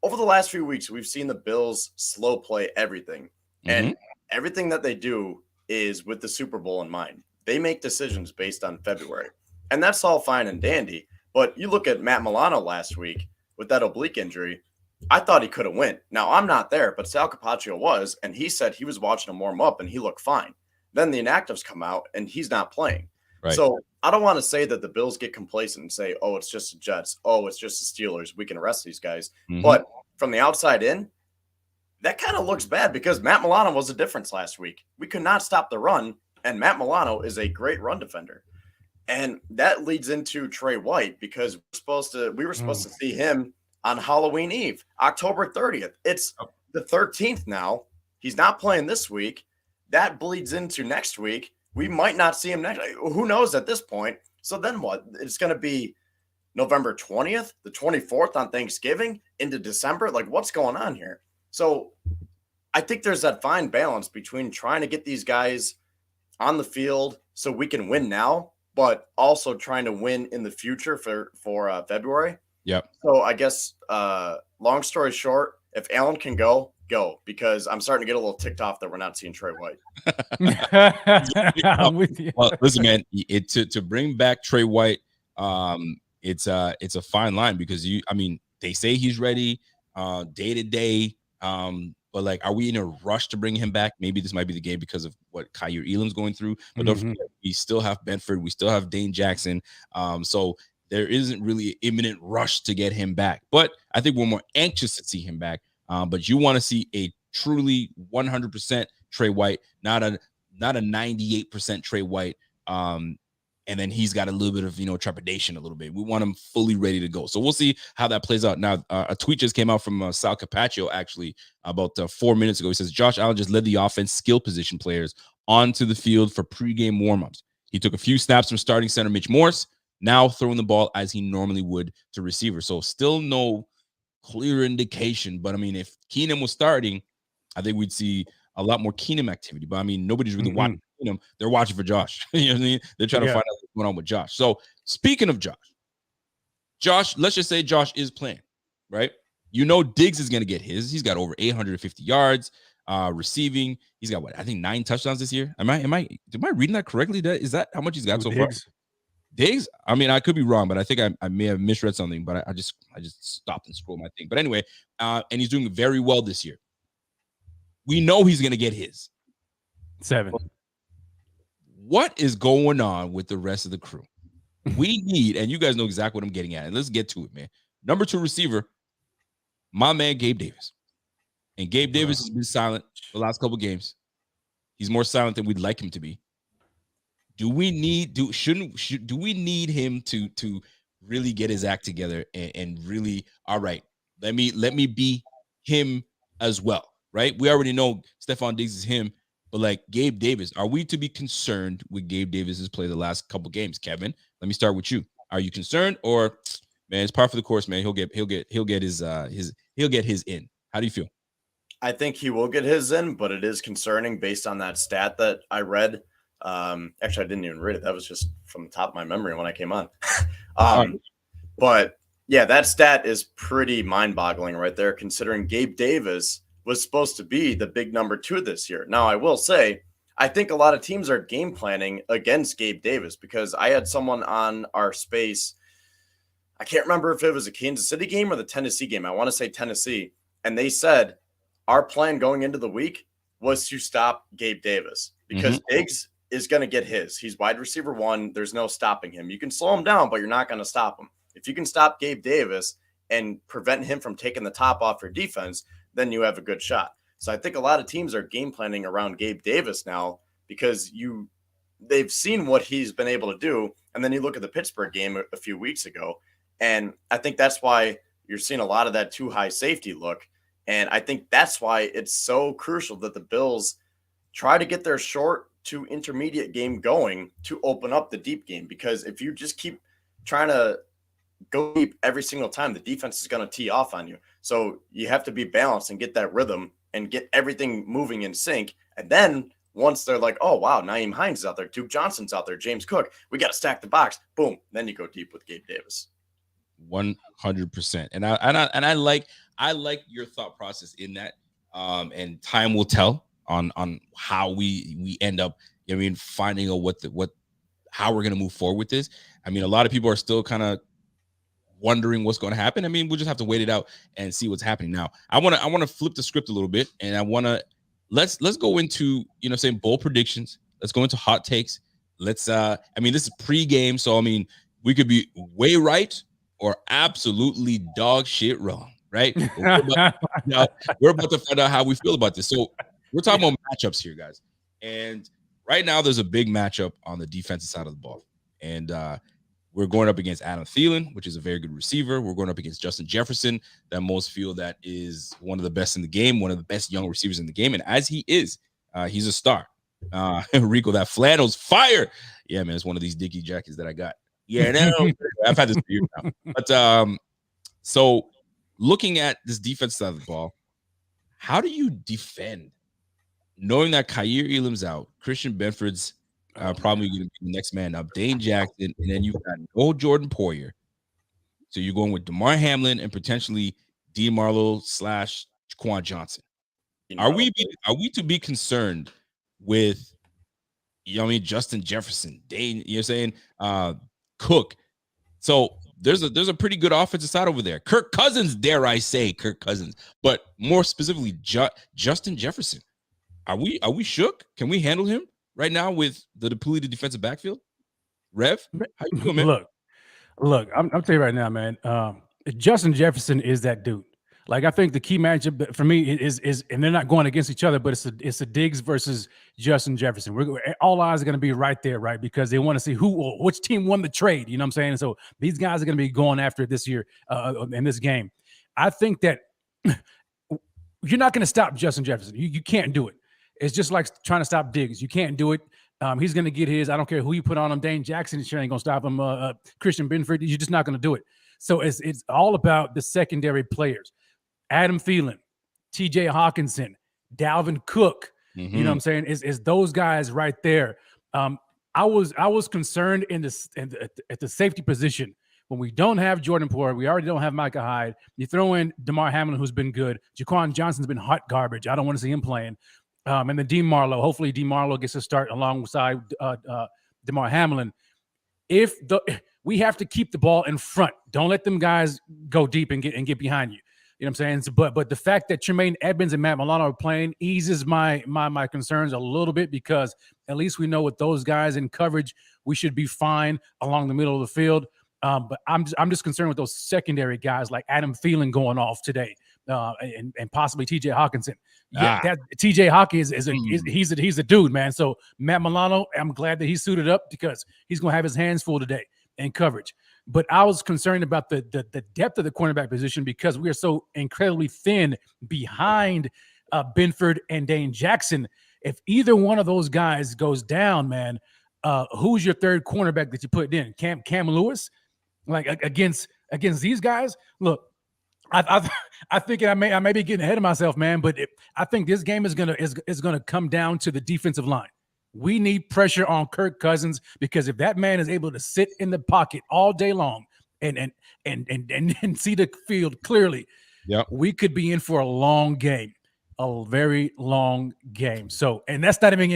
over the last few weeks, we've seen the Bills slow play everything, and everything that they do is with the Super Bowl in mind. They make decisions based on February, and that's all fine and dandy. But you look at Matt Milano last week with that oblique injury. I thought he could have went. Now, I'm not there, but Sal Capaccio was, and he said he was watching him warm up, and he looked fine. Then the inactives come out, and he's not playing. Right. So I don't want to say that the Bills get complacent and say, oh, it's just the Jets. Oh, it's just the Steelers. We can rest these guys. But from the outside in, that kind of looks bad because Matt Milano was a difference last week. We could not stop the run, and Matt Milano is a great run defender. And that leads into Trey White because we were supposed to see him on Halloween Eve, October 30th. It's the 13th now. He's not playing this week. That bleeds into next week. We might not see him next. Who knows at this point? So then what? It's going to be November 20th, the 24th on Thanksgiving into December. Like, what's going on here? So I think there's that fine balance between trying to get these guys on the field so we can win now, but also trying to win in the future for February. Yep. So I guess long story short, if Allen can go, because I'm starting to get a little ticked off that we're not seeing Trey White. I'm with you. Well, listen, man, to bring back Trey White, it's a fine line because they say he's ready day to day. But like, are we in a rush to bring him back? Maybe this might be the game because of what Kyer Elam's going through. But don't forget, we still have Benford, we still have Dane Jackson. So there isn't really an imminent rush to get him back. But I think we're more anxious to see him back. But you want to see a truly 100% Trey White, not a 98% Trey White. And then he's got a little bit of, trepidation a little bit. We want him fully ready to go. So we'll see how that plays out. Now, a tweet just came out from Sal Capaccio, actually, about 4 minutes ago. He says, Josh Allen just led the offense skill position players onto the field for pregame warmups. He took a few snaps from starting center Mitch Morse, now throwing the ball as he normally would to receivers. So still no clear indication. But, if Keenum was starting, I think we'd see a lot more Keenum activity. But, nobody's really watching Keenum. They're watching for Josh. You know what I mean? They're trying to find out what's going on with Josh. So, speaking of Josh, let's just say Josh is playing, right? Diggs is going to get his. He's got over 850 yards receiving. He's got, I think 9 touchdowns this year. Am I reading that correctly? Is that how much he's got so far? Diggs? I could be wrong, but I think I may have misread something, but I just stopped and scrolled my thing. But anyway, and he's doing very well this year. We know he's going to get his 7. What is going on with the rest of the crew? We need, and you guys know exactly what I'm getting at, and let's get to it, man. Number 2 receiver, my man Gabe Davis. And Gabe Davis has been silent the last couple games. He's more silent than we'd like him to be. Do we need him to really get his act together and really, all right, let me be him as well, right? We already know Stephon Diggs is him, but like Gabe Davis, are we to be concerned with Gabe Davis's play the last couple games? Kevin, let me start with you. Are you concerned, or man, it's par for the course, man? He'll get his in. How do you feel? I think he will get his in, but it is concerning based on that stat that I read. Actually, I didn't even read it. That was just from the top of my memory when I came on. But yeah, that stat is pretty mind-boggling right there, considering Gabe Davis was supposed to be the big number 2 this year. Now, I will say, I think a lot of teams are game planning against Gabe Davis, because I had someone on our space. I can't remember if it was a Kansas City game or the Tennessee game. I want to say Tennessee. And they said our plan going into the week was to stop Gabe Davis, because Diggs is going to get his. He's wide receiver 1. There's no stopping him. You can slow him down, but you're not going to stop him. If you can stop Gabe Davis and prevent him from taking the top off your defense, then you have a good shot. So I think a lot of teams are game planning around Gabe Davis now, because they've seen what he's been able to do. And then you look at the Pittsburgh game a few weeks ago, and I think that's why you're seeing a lot of that too high safety look. And I think that's why it's so crucial that the Bills try to get their short to intermediate game going to open up the deep game. Because if you just keep trying to go deep every single time, the defense is going to tee off on you. So you have to be balanced and get that rhythm and get everything moving in sync. And then once they're like, oh, wow, Nyheim Hines is out there, Duke Johnson's out there, James Cook, we got to stack the box. Boom. Then you go deep with Gabe Davis. 100%. And I like your thought process in that. And time will tell on how we end up, finding out how we're going to move forward with this. I mean, a lot of people are still kind of wondering what's going to happen. I mean, we'll just have to wait it out and see what's happening. Now, I want to flip the script a little bit, and I want to let's go into saying bold predictions. Let's go into hot takes. Let's this is pregame, so I mean we could be way right or absolutely dog shit wrong, right? We're about to find out how we feel about this. So we're talking about matchups here, guys. And right now there's a big matchup on the defensive side of the ball. And we're going up against Adam Thielen, which is a very good receiver. We're going up against Justin Jefferson, that most feel that is one of the best in the game, one of the best young receivers in the game. And as he is, he's a star. Rico, that flannel's fire. Yeah, man, it's one of these Dickie jackets that I got. Yeah, no, I've had this for years now. But so looking at this defense side of the ball, how do you defend knowing that Kaiir Elam's out, Christian Benford's probably going to be the next man up, Dane Jackson, and then you've got old Jordan Poyer. So you're going with DeMar Hamlin and potentially D. Marlowe / Jaquan Johnson. Are we to be concerned with Justin Jefferson, Dane, Cook? So there's a pretty good offensive side over there. Kirk Cousins, dare I say Kirk Cousins, but more specifically Justin Jefferson. Are we shook? Can we handle him right now with the depleted defensive backfield? Rev, how you doing, man? Look, I'm telling you right now, man. Justin Jefferson is that dude. Like, I think the key matchup for me is, and they're not going against each other, but it's a Diggs versus Justin Jefferson. All eyes are going to be right there, right? Because they want to see which team won the trade. You know what I'm saying? So these guys are going to be going after it this year in this game. I think that you're not going to stop Justin Jefferson. You can't do it. It's just like trying to stop Diggs. You can't do it. He's going to get his. I don't care who you put on him. Dane Jackson sure ain't going to stop him. Christian Benford, you're just not going to do it. So it's all about the secondary players. Adam Thielen, TJ Hawkinson, Dalvin Cook. You know what I'm saying? Is those guys right there. I was concerned at the safety position when we don't have Jordan Poyer. We already don't have Micah Hyde. You throw in DeMar Hamlin, who's been good. Jaquan Johnson's been hot garbage. I don't want to see him playing. And then D. Marlowe. Hopefully D. Marlowe gets a start alongside DeMar Hamlin. We have to keep the ball in front. Don't let them guys go deep and get behind you. You know what I'm saying? But the fact that Tremaine Edmonds and Matt Milano are playing eases my concerns a little bit, because at least we know with those guys in coverage, we should be fine along the middle of the field. But I'm just concerned with those secondary guys like Adam Thielen going off today, and possibly TJ Hawkinson. Yeah, that TJ Hockey he's a dude, man. So Matt Milano, I'm glad that he's suited up because he's gonna have his hands full today in coverage. But I was concerned about the depth of the cornerback position because we are so incredibly thin behind Benford and Dane Jackson. If either one of those guys goes down, man, who's your third cornerback that you put in? Cam Lewis? Like against these guys? Look, I think I may be getting ahead of myself, man, but I think this game is gonna come down to the defensive line. We need pressure on Kirk Cousins, because if that man is able to sit in the pocket all day long and see the field clearly, we could be in for a long game, a very long game. So, and that's not even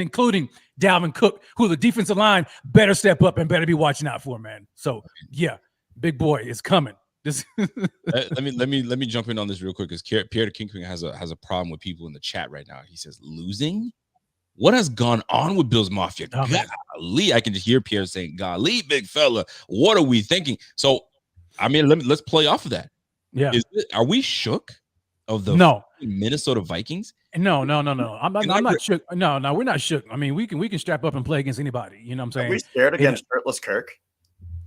including Dalvin Cook, who the defensive line better step up and better be watching out for, man. So, yeah, big boy is coming. let me jump in on this real quick, because Pierre the King has a problem with people in the chat right now. He says, losing? What has gone on with Bills Mafia? Golly, I can just hear Pierre saying, golly, big fella, what are we thinking? So, I mean, let's play off of that. Yeah. Are we shook of the Minnesota Vikings? No. I'm not shook. No, we're not shook. I mean, we can strap up and play against anybody. You know what I'm saying? Are we scared against shirtless Kirk?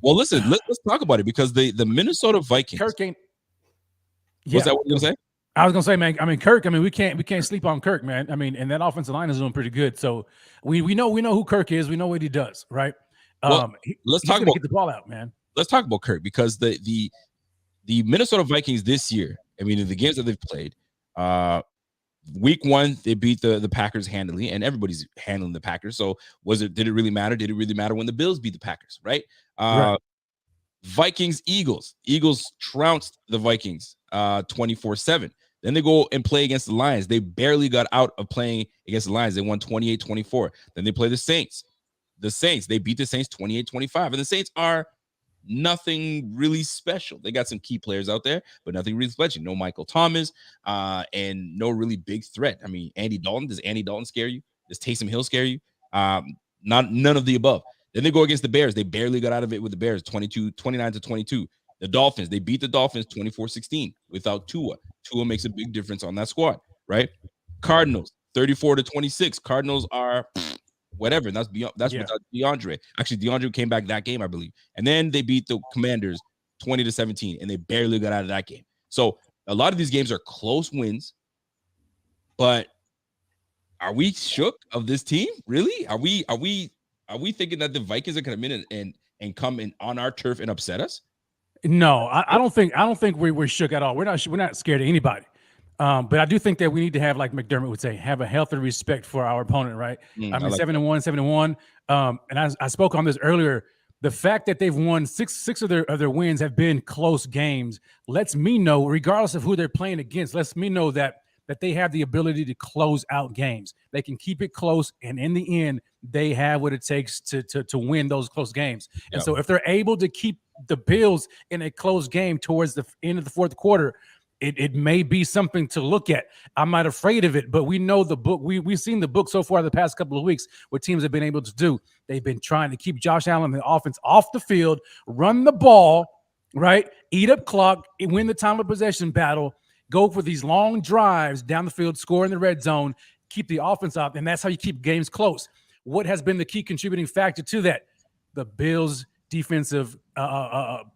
Well, listen, let's talk about it, because the Minnesota Vikings. Kirk ain't. Yeah. Was that what you were gonna say? I was gonna say, man. I mean, Kirk. I mean, we can't sleep on Kirk, man. I mean, and that offensive line is doing pretty good. So we know who Kirk is. We know what he does, right? Let's talk about get the ball out, man. Let's talk about Kirk, because the Minnesota Vikings this year, I mean, in the games that they've played, week 1 they beat the Packers handily, and everybody's handling the Packers. So did it really matter? Did it really matter when the Bills beat the Packers, right? Right. Vikings, Eagles trounced the Vikings 24-7. Then they go and play against the Lions. They barely got out of playing against the Lions. They won 28-24. Then they play the Saints. They beat the Saints 28-25. And the Saints are nothing really special. They got some key players out there, but nothing really special. No Michael Thomas, and no really big threat. I mean, Andy Dalton. Does Andy Dalton scare you? Does Taysom Hill scare you? None of the above. Then they go against the Bears. They barely got out of it with the Bears, 29-22. The Dolphins, they beat the Dolphins 24-16 without Tua. Tua makes a big difference on that squad, right? Cardinals, 34-26. Cardinals are whatever. That's without DeAndre. Actually, DeAndre came back that game, I believe. And then they beat the Commanders 20-17, and they barely got out of that game. So a lot of these games are close wins, but are we shook of this team? Really? Are we thinking that the Vikings are going to come in and come in on our turf and upset us? No, I don't think we're shook at all. We're not scared of anybody. But I do think that we need to have, like McDermott would say, have a healthy respect for our opponent, right? I mean, 7-1. And I spoke on this earlier. The fact that they've won six of their wins have been close games lets me know, regardless of who they're playing against, lets me know that they have the ability to close out games. They can keep it close, and in the end, they have what it takes to win those close games. And so if they're able to keep the Bills in a close game towards the end of the fourth quarter, it may be something to look at. I'm not afraid of it, but we know the book. We've seen the book so far the past couple of weeks, what teams have been able to do. They've been trying to keep Josh Allen and the offense off the field, run the ball, right? Eat up clock, win the time of possession battle, go for these long drives down the field, score in the red zone, keep the offense up, and that's how you keep games close. What has been the key contributing factor to that? The Bills' defensive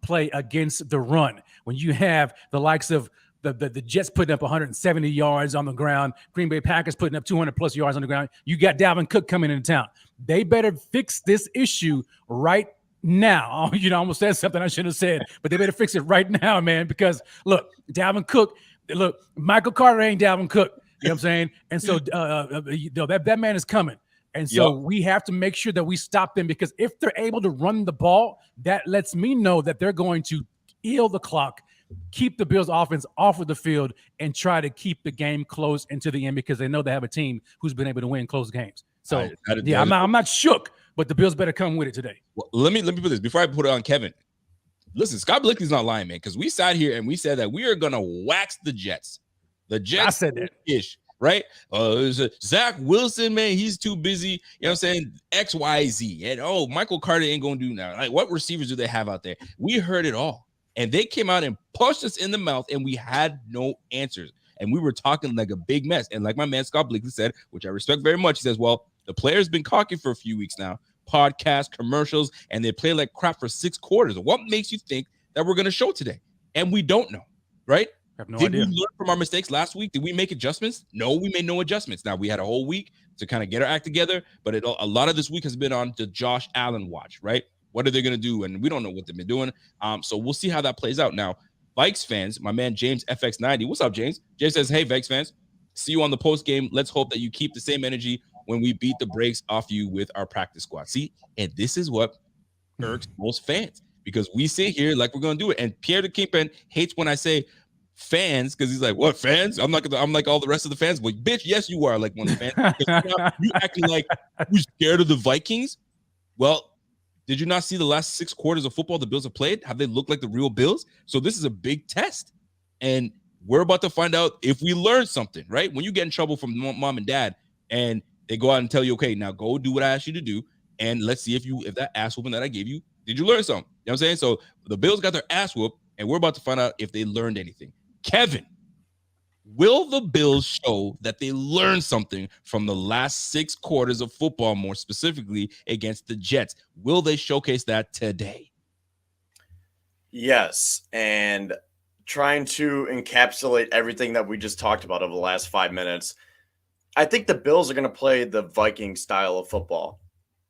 play against the run. When you have the likes of the Jets putting up 170 yards on the ground, Green Bay Packers putting up 200-plus yards on the ground, you got Dalvin Cook coming into town. They better fix this issue right now. You know, I almost said something I shouldn't have said, but they better fix it right now, man, because, look, Dalvin Cook, Michael Carter ain't Dalvin Cook. You know what I'm saying? And so that man is coming. And so we have to make sure that we stop them, because if they're able to run the ball, that lets me know that they're going to kill the clock, keep the Bills offense off of the field, and try to keep the game close into the end, because they know they have a team who's been able to win close games. So I'm not shook, but the Bills better come with it today. Well, let me put this before I put it on Kevin. Listen, Scott Blakely's not lying, man, because we sat here and we said that we are gonna wax the Jets. The Jets, I said that. Ish, right? Zach Wilson, man, he's too busy. You know what I'm saying? X, Y, Z. And Michael Carter ain't gonna do now. Like, what receivers do they have out there? We heard it all. And they came out and punched us in the mouth, and we had no answers. And we were talking like a big mess. And like my man Scott Blakely said, which I respect very much, he says, well, the player's been cocky for a few weeks now. Podcasts, commercials, and they play like crap for 6 quarters. What makes you think that we're going to show today? And we don't know, right? have no Did idea. we learn from our mistakes last week? Did we make adjustments? No, we made no adjustments. Now, we had a whole week to kind of get our act together, but a lot of this week has been on the Josh Allen watch, right? What are they going to do? And we don't know what they've been doing. So we'll see how that plays out. Now, Vikes fans, my man James FX90. What's up, James? James says, hey, Vikes fans, see you on the post game. Let's hope that you keep the same energy when we beat the brakes off you with our practice squad. See, and this is what irks most fans, because we sit here like we're going to do it. And Pierre de Kingpen hates when I say fans, because he's like, what, fans? I'm like all the rest of the fans. But bitch, yes, you are like one of the fans. You acting like you're scared of the Vikings. Well, did you not see the last 6 quarters of football the Bills have played? Have they looked like the real Bills? So this is a big test. And we're about to find out if we learned something, right? When you get in trouble from mom and dad and they go out and tell you, okay, now go do what I asked you to do. And let's see if that ass whooping that I gave you, did you learn something? You know what I'm saying? So the Bills got their ass whooped, and we're about to find out if they learned anything. Kevin, will the Bills show that they learned something from the last 6 quarters of football, more specifically against the Jets? Will they showcase that today? Yes, and trying to encapsulate everything that we just talked about over the last 5 minutes, I think the Bills are going to play the Viking style of football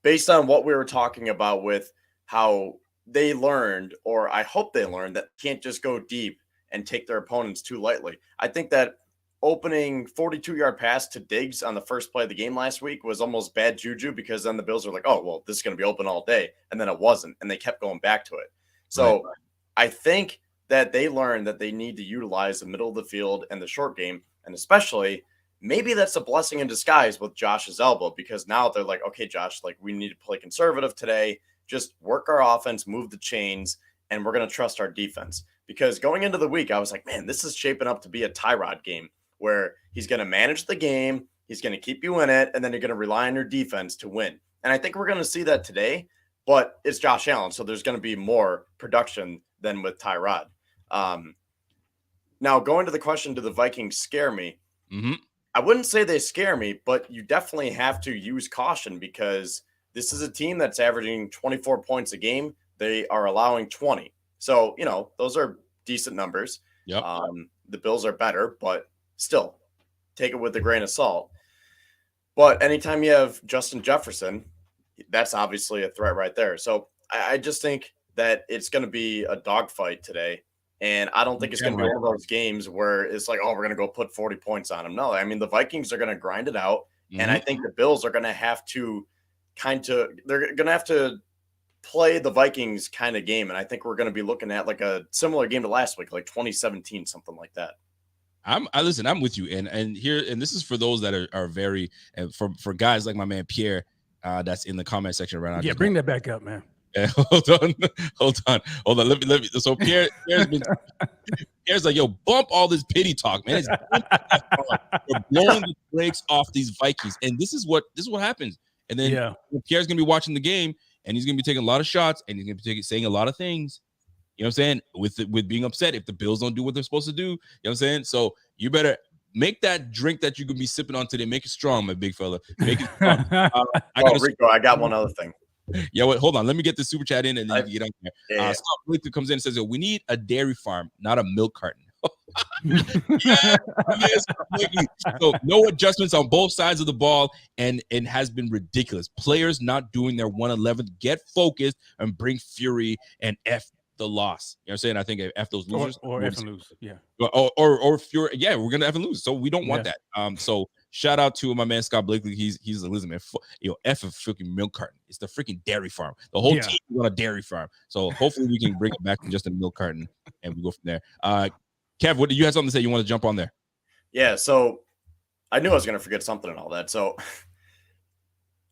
based on what we were talking about with how they learned, or I hope they learned, that can't just go deep and take their opponents too lightly. I think that opening 42-yard pass to Diggs on the first play of the game last week was almost bad juju, because then the Bills are like, oh, well, this is going to be open all day. And then it wasn't. And they kept going back to it. So right. I think that they learned that they need to utilize the middle of the field and the short game. And especially maybe that's a blessing in disguise with Josh's elbow, because now they're like, okay, Josh, like we need to play conservative today. Just work our offense, move the chains, and we're going to trust our defense. Because going into the week, I was like, man, this is shaping up to be a Tyrod game where he's going to manage the game, he's going to keep you in it, and then you're going to rely on your defense to win. And I think we're going to see that today, but it's Josh Allen, so there's going to be more production than with Tyrod. Now, going to the question, do the Vikings scare me? Mm-hmm. I wouldn't say they scare me, but you definitely have to use caution, because this is a team that's averaging 24 points a game. They are allowing 20. So, those are decent numbers. Yep. The Bills are better, but still, take it with a grain of salt. But anytime you have Justin Jefferson, that's obviously a threat right there. So I just think that it's going to be a dogfight today. And I don't think it's going to be one of those games where it's like, oh, we're going to go put 40 points on them. No, I mean, the Vikings are going to grind it out. Mm-hmm. And I think the Bills are going to have to they're going to have to play the Vikings kind of game. And I think we're going to be looking at like a similar game to last week, like 2017, something like that. I'm with you. And here, and this is for those that are very, for guys like my man Pierre, that's in the comment section right now. Yeah, bring that back up, man. Yeah, hold on. Let me. So Pierre's like, yo, bump all this pity talk, man. We're blowing the brakes off these Vikings, and this is what happens. And then Pierre's gonna be watching the game, and he's gonna be taking a lot of shots, and he's gonna be saying a lot of things. You know what I'm saying? With being upset if the Bills don't do what they're supposed to do. You know what I'm saying? So you better make that drink that you can be sipping on today. Make it strong, my big fella. Make it strong. Rico, I got one other thing. Yeah, wait, hold on. Let me get the super chat in, and then you get on there. Yeah. Scott Blakely comes in and says, we need a dairy farm, not a milk carton. So no adjustments on both sides of the ball, and it has been ridiculous. Players not doing their 111. Get focused and bring fury and F the loss. You know what I'm saying? I think F those losers. Or F and lose. Yeah. Or fury. Yeah, we're going to F and lose. So we don't want that. So shout out to my man Scott Blakely. He's a lizard man. F a freaking milk carton. It's the freaking dairy farm. The whole team is on a dairy farm. So hopefully we can bring it back to just a milk carton, and we go from there. Kev, what did you have something to say? You want to jump on there? Yeah. So I knew I was going to forget something and all that. So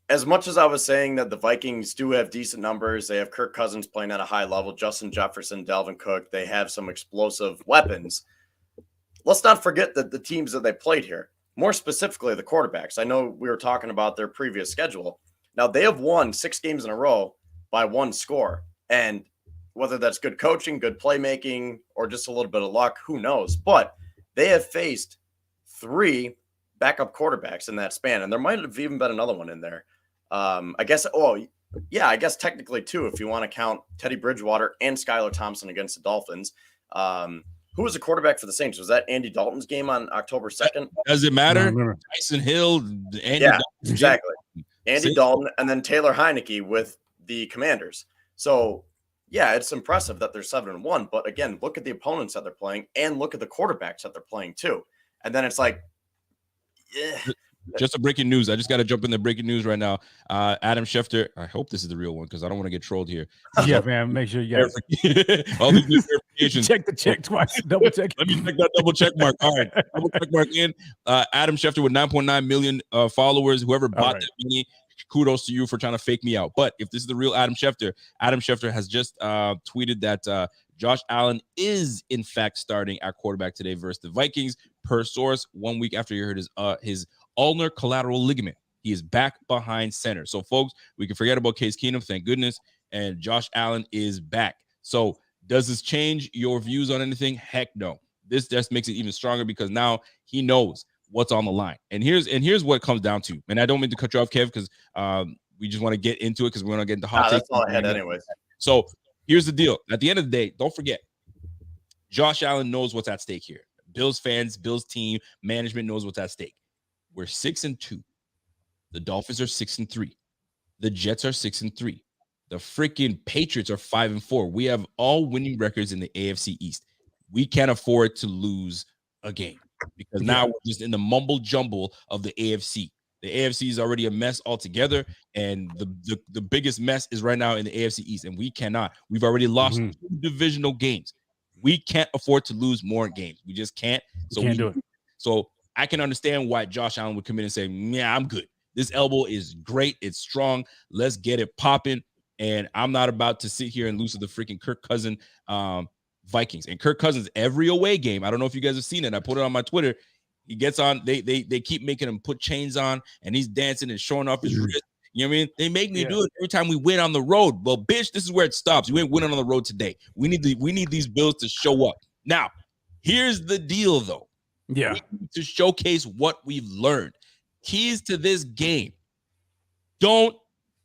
as much as I was saying that the Vikings do have decent numbers, they have Kirk Cousins playing at a high level, Justin Jefferson, Dalvin Cook, they have some explosive weapons. Let's not forget that the teams that they played here, more specifically the quarterbacks. I know we were talking about their previous schedule. Now, they have won 6 games in a row by 1 score. And whether that's good coaching, good playmaking, or just a little bit of luck, who knows? But they have faced 3 backup quarterbacks in that span. And there might have even been another one in there. I guess technically 2 if you want to count Teddy Bridgewater and Skylar Thompson against the Dolphins. Who was the quarterback for the Saints? Was that Andy Dalton's game on October 2nd? Does it matter? No, Tyson Hill, Andy Yeah, Dalton, exactly. Andy Dalton and then Taylor Heineke with the Commanders. So, yeah, it's impressive that they're 7-1. But again, look at the opponents that they're playing and look at the quarterbacks that they're playing too. And then it's like, yeah. Just a breaking news. I just got to jump in the breaking news right now. Adam Schefter. I hope this is the real one because I don't want to get trolled here. Yeah, man. Make sure you got all these new verifications. Check the check twice. Double check. Let me check that double check mark. All right, double check mark in. Adam Schefter with 9.9 million followers. Whoever bought that money, kudos to you for trying to fake me out. But if this is the real Adam Schefter has just tweeted that Josh Allen is in fact starting at quarterback today versus the Vikings. Per source, 1 week after he hurt his ulnar collateral ligament, he is back behind center. So, folks, we can forget about Case Keenum, thank goodness, and Josh Allen is back. So, does this change your views on anything? Heck no. This just makes it even stronger because now he knows what's on the line. And here's what it comes down to. And I don't mean to cut you off, Kev, because we just want to get into it because we want to get into hot takes. That's all I had anyways. So here's the deal. At the end of the day, don't forget, Josh Allen knows what's at stake here. Bills fans, Bills team, management knows what's at stake. We're 6-2. The Dolphins are 6-3. The Jets are 6-3. The freaking Patriots are 5-4. We have all winning records in the AFC East. We can't afford to lose a game because now we're just in the mumble jumble of the AFC. The AFC is already a mess altogether, and the biggest mess is right now in the AFC East, and we cannot. We've already lost 2 divisional games. We can't afford to lose more games. We just can't. So we can't do it. So I can understand why Josh Allen would come in and say, yeah, I'm good. This elbow is great. It's strong. Let's get it popping. And I'm not about to sit here and lose to the freaking Kirk Cousins Vikings. And Kirk Cousins, every away game, I don't know if you guys have seen it. I put it on my Twitter. He gets on. They keep making him put chains on, and he's dancing and showing off his wrist. You know what I mean? They make me do it every time we win on the road. Well, bitch, this is where it stops. You ain't winning on the road today. We need these Bills to show up. Now, here's the deal, though. Yeah. We need to showcase what we've learned. Keys to this game. Don't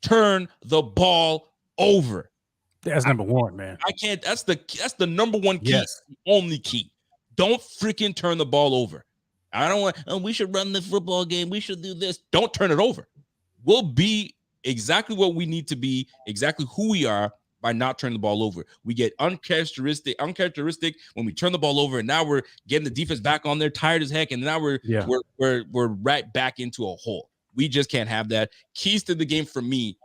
turn the ball over. That's number one, man. I can't. That's the number one key. Yes. The only key. Don't freaking turn the ball over. I don't want. Oh, we should run the football game. We should do this. Don't turn it over. We'll be exactly what we need to be, exactly who we are by not turning the ball over. We get uncharacteristic when we turn the ball over, and now we're getting the defense back on there, tired as heck, and now we're right back into a hole. We just can't have that. Keys to the game for me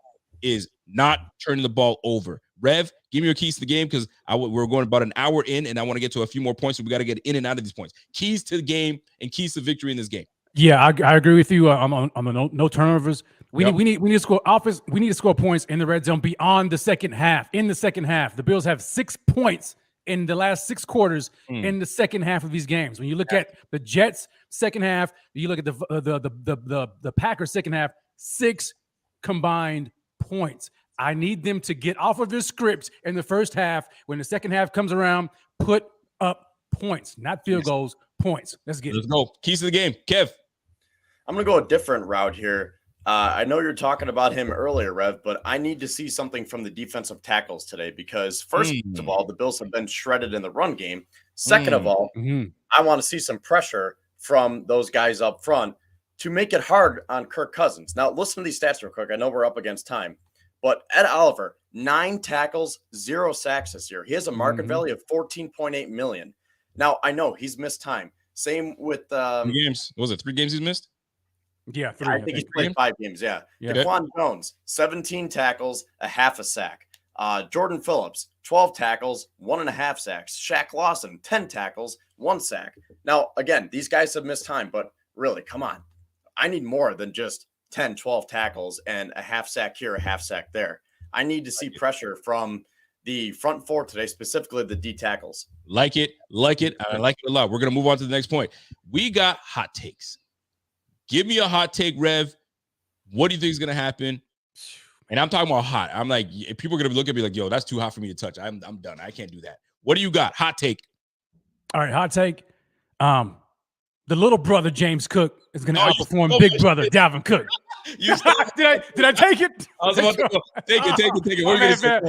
is not turning the ball over. Rev, give me your keys to the game because we're going about an hour in, and I want to get to a few more points, so we got to get in and out of these points. Keys to the game and keys to victory in this game. Yeah, I agree with you on the no turnovers. We need to score offense. We need to score points in the red zone beyond the second half. In the second half, the Bills have 6 points in the last 6 quarters in the second half of these games. When you look at the Jets second half, you look at the Packers second half, 6 combined points. I need them to get off of their script in the first half. When the second half comes around, put up points, not field goals, points. Let's go. Keys to the game. Kev. I'm going to go a different route here. I know you're talking about him earlier, Rev, but I need to see something from the defensive tackles today because first of all, the Bills have been shredded in the run game. Second of all, I want to see some pressure from those guys up front to make it hard on Kirk Cousins. Now, listen to these stats real quick. I know we're up against time, but Ed Oliver, 9 tackles, 0 sacks this year. He has a market value of $14.8 million. Now, I know he's missed time. Same with 3 games. What was it 3 games he's missed? Yeah, 3. I think he's played 5 games. Yeah. Daquan Jones, 17 tackles, a half a sack. Jordan Phillips, 12 tackles, 1.5 sacks. Shaq Lawson, 10 tackles, 1 sack. Now, again, these guys have missed time, but really, come on. I need more than just 10, 12 tackles and a half sack here, a half sack there. I need to see pressure from the front 4 today, specifically the D tackles. Like it. I like it a lot. We're going to move on to the next point. We got hot takes. Give me a hot take, Rev. What do you think is going to happen? And I'm talking about hot. I'm like, people are going to look at me like, yo, that's too hot for me to touch. I'm done. I can't do that. What do you got? Hot take. All right, hot take. The little brother James Cook is going to outperform big brother Dalvin Cook. Did I take it? I was about to go. Take it. What are you gonna say?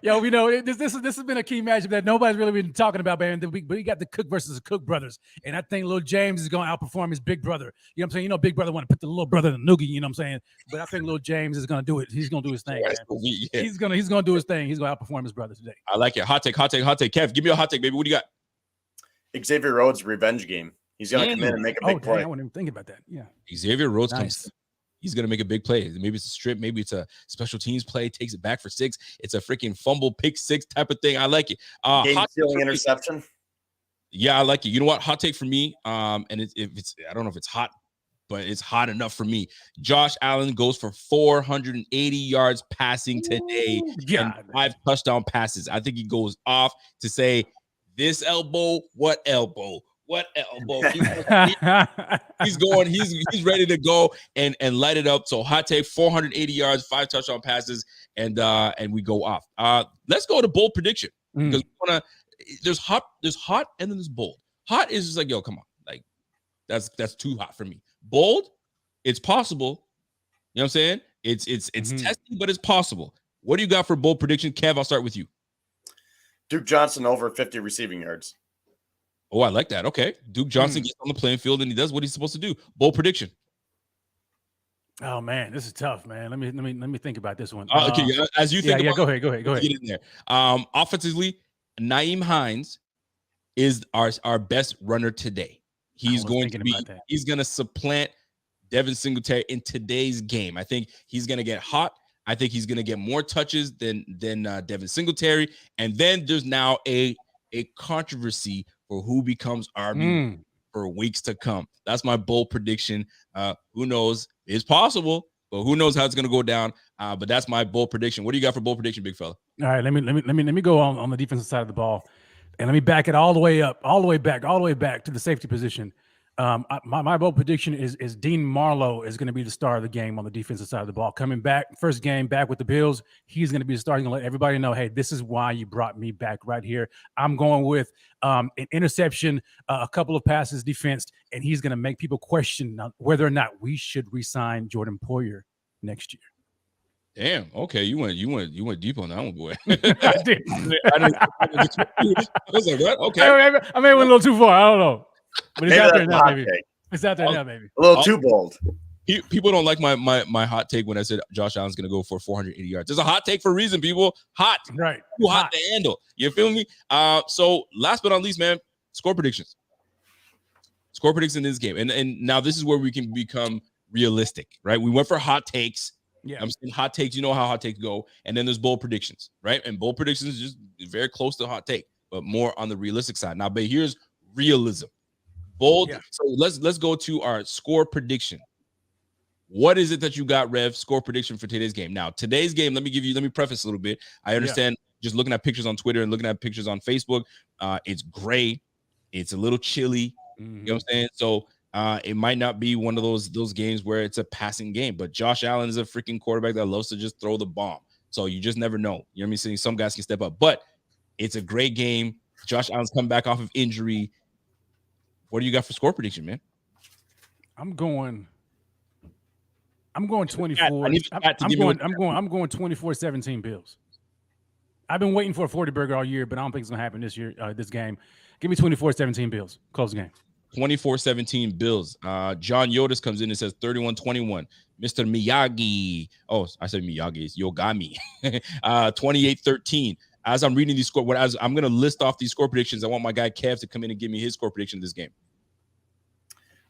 Yo. We know this has been a key matchup that nobody's really been talking about, man. But we got the Cook versus the Cook brothers, and I think little James is going to outperform his big brother. You know what I'm saying? You know, big brother want to put the little brother in the noogie. You know what I'm saying? But I think little James is going to do it. He's going to do his thing, man. Yeah. He's going to do his thing. He's going to outperform his brother today. I like it. Hot take. Kev, give me a hot take, baby. What do you got? Xavier Rhodes revenge game. He's going to come in and make a big play. I wasn't even thinking about that. Yeah. Xavier Rhodes comes. He's going to make a big play. Maybe it's a strip. Maybe it's a special teams play. Takes it back for 6. It's a freaking fumble, pick 6 type of thing. I like it. Game-stealing interception. Yeah, I like it. You know what? Hot take for me. And I don't know if it's hot, but it's hot enough for me. Josh Allen goes for 480 yards passing today and 5 touchdown passes. I think he goes off to say, this elbow, what elbow? What elbow? He's going. He's ready to go and light it up. So hot take: 480 yards, 5 touchdown passes, and we go off. Let's go to bold prediction because there's hot, and then there's bold. Hot is just like, yo, come on, like that's too hot for me. Bold, it's possible. You know what I'm saying? It's testy, but it's possible. What do you got for bold prediction, Kev? I'll start with you. Duke Johnson over 50 receiving yards. Oh, I like that. Okay. Duke Johnson gets on the playing field and he does what he's supposed to do. Bold prediction. Oh man, this is tough, man. Let me think about this one. Okay, as you think, go ahead. Get in there. Offensively, Nyheim Hines is our best runner today. He's going to supplant Devin Singletary in today's game. I think he's going to get hot. I think he's going to get more touches than Devin Singletary. And then there's now a controversy for who becomes RB for weeks to come. That's my bold prediction. Who knows? It's possible, but who knows how it's going to go down? But that's my bold prediction. What do you got for bold prediction, big fella? All right, let me go on the defensive side of the ball, and let me back it all the way back to the safety position. My bold prediction is Dean Marlowe is going to be the star of the game on the defensive side of the ball. Coming back, first game back with the Bills, he's going to be the star. He's going to let everybody know, hey, this is why you brought me back right here. I'm going with an interception, a couple of passes defensed, and he's going to make people question whether or not we should re-sign Jordan Poyer next year. Damn. Okay, you went deep on that one, boy. I did. I was like, what? Okay. I may have went a little too far. I don't know. But it's out there now, baby. It's out there now, baby. A little too bold. People don't like my hot take when I said Josh Allen's going to go for 480 yards. There's a hot take for a reason, people. Hot. Right. Too hot to handle. You feel me? So last but not least, man, score predictions. Score predictions in this game. And now this is where we can become realistic, right? We went for hot takes. Yeah. I'm saying hot takes. You know how hot takes go. And then there's bold predictions, right? And bold predictions is just very close to hot take, but more on the realistic side. Now, but here's realism. Bold. Yeah. So let's go to our score prediction. What is it that you got, Rev? Score prediction for today's game. Now, today's game, let me preface a little bit. I understand just looking at pictures on Twitter and looking at pictures on Facebook. It's gray. It's a little chilly. You know what I'm saying? So it might not be one of those games where it's a passing game, but Josh Allen is a freaking quarterback that loves to just throw the bomb. So you just never know. You know what I mean? So some guys can step up, but it's a great game. Josh Allen's come back off of injury. What do you got for score prediction, man? I'm going 24. I'm going 24-17 Bills. I've been waiting for a 40 burger all year, but I don't think it's gonna happen this year. This game, give me 24-17 Bills. Close game. 24-17 Bills. John Yotis comes in and says 31-21. Mr. Miyagi. Oh, I said Miyagi. It's Yogami. 28-13. As I'm reading these as I'm going to list off these score predictions, I want my guy Kev to come in and give me his score prediction of this game.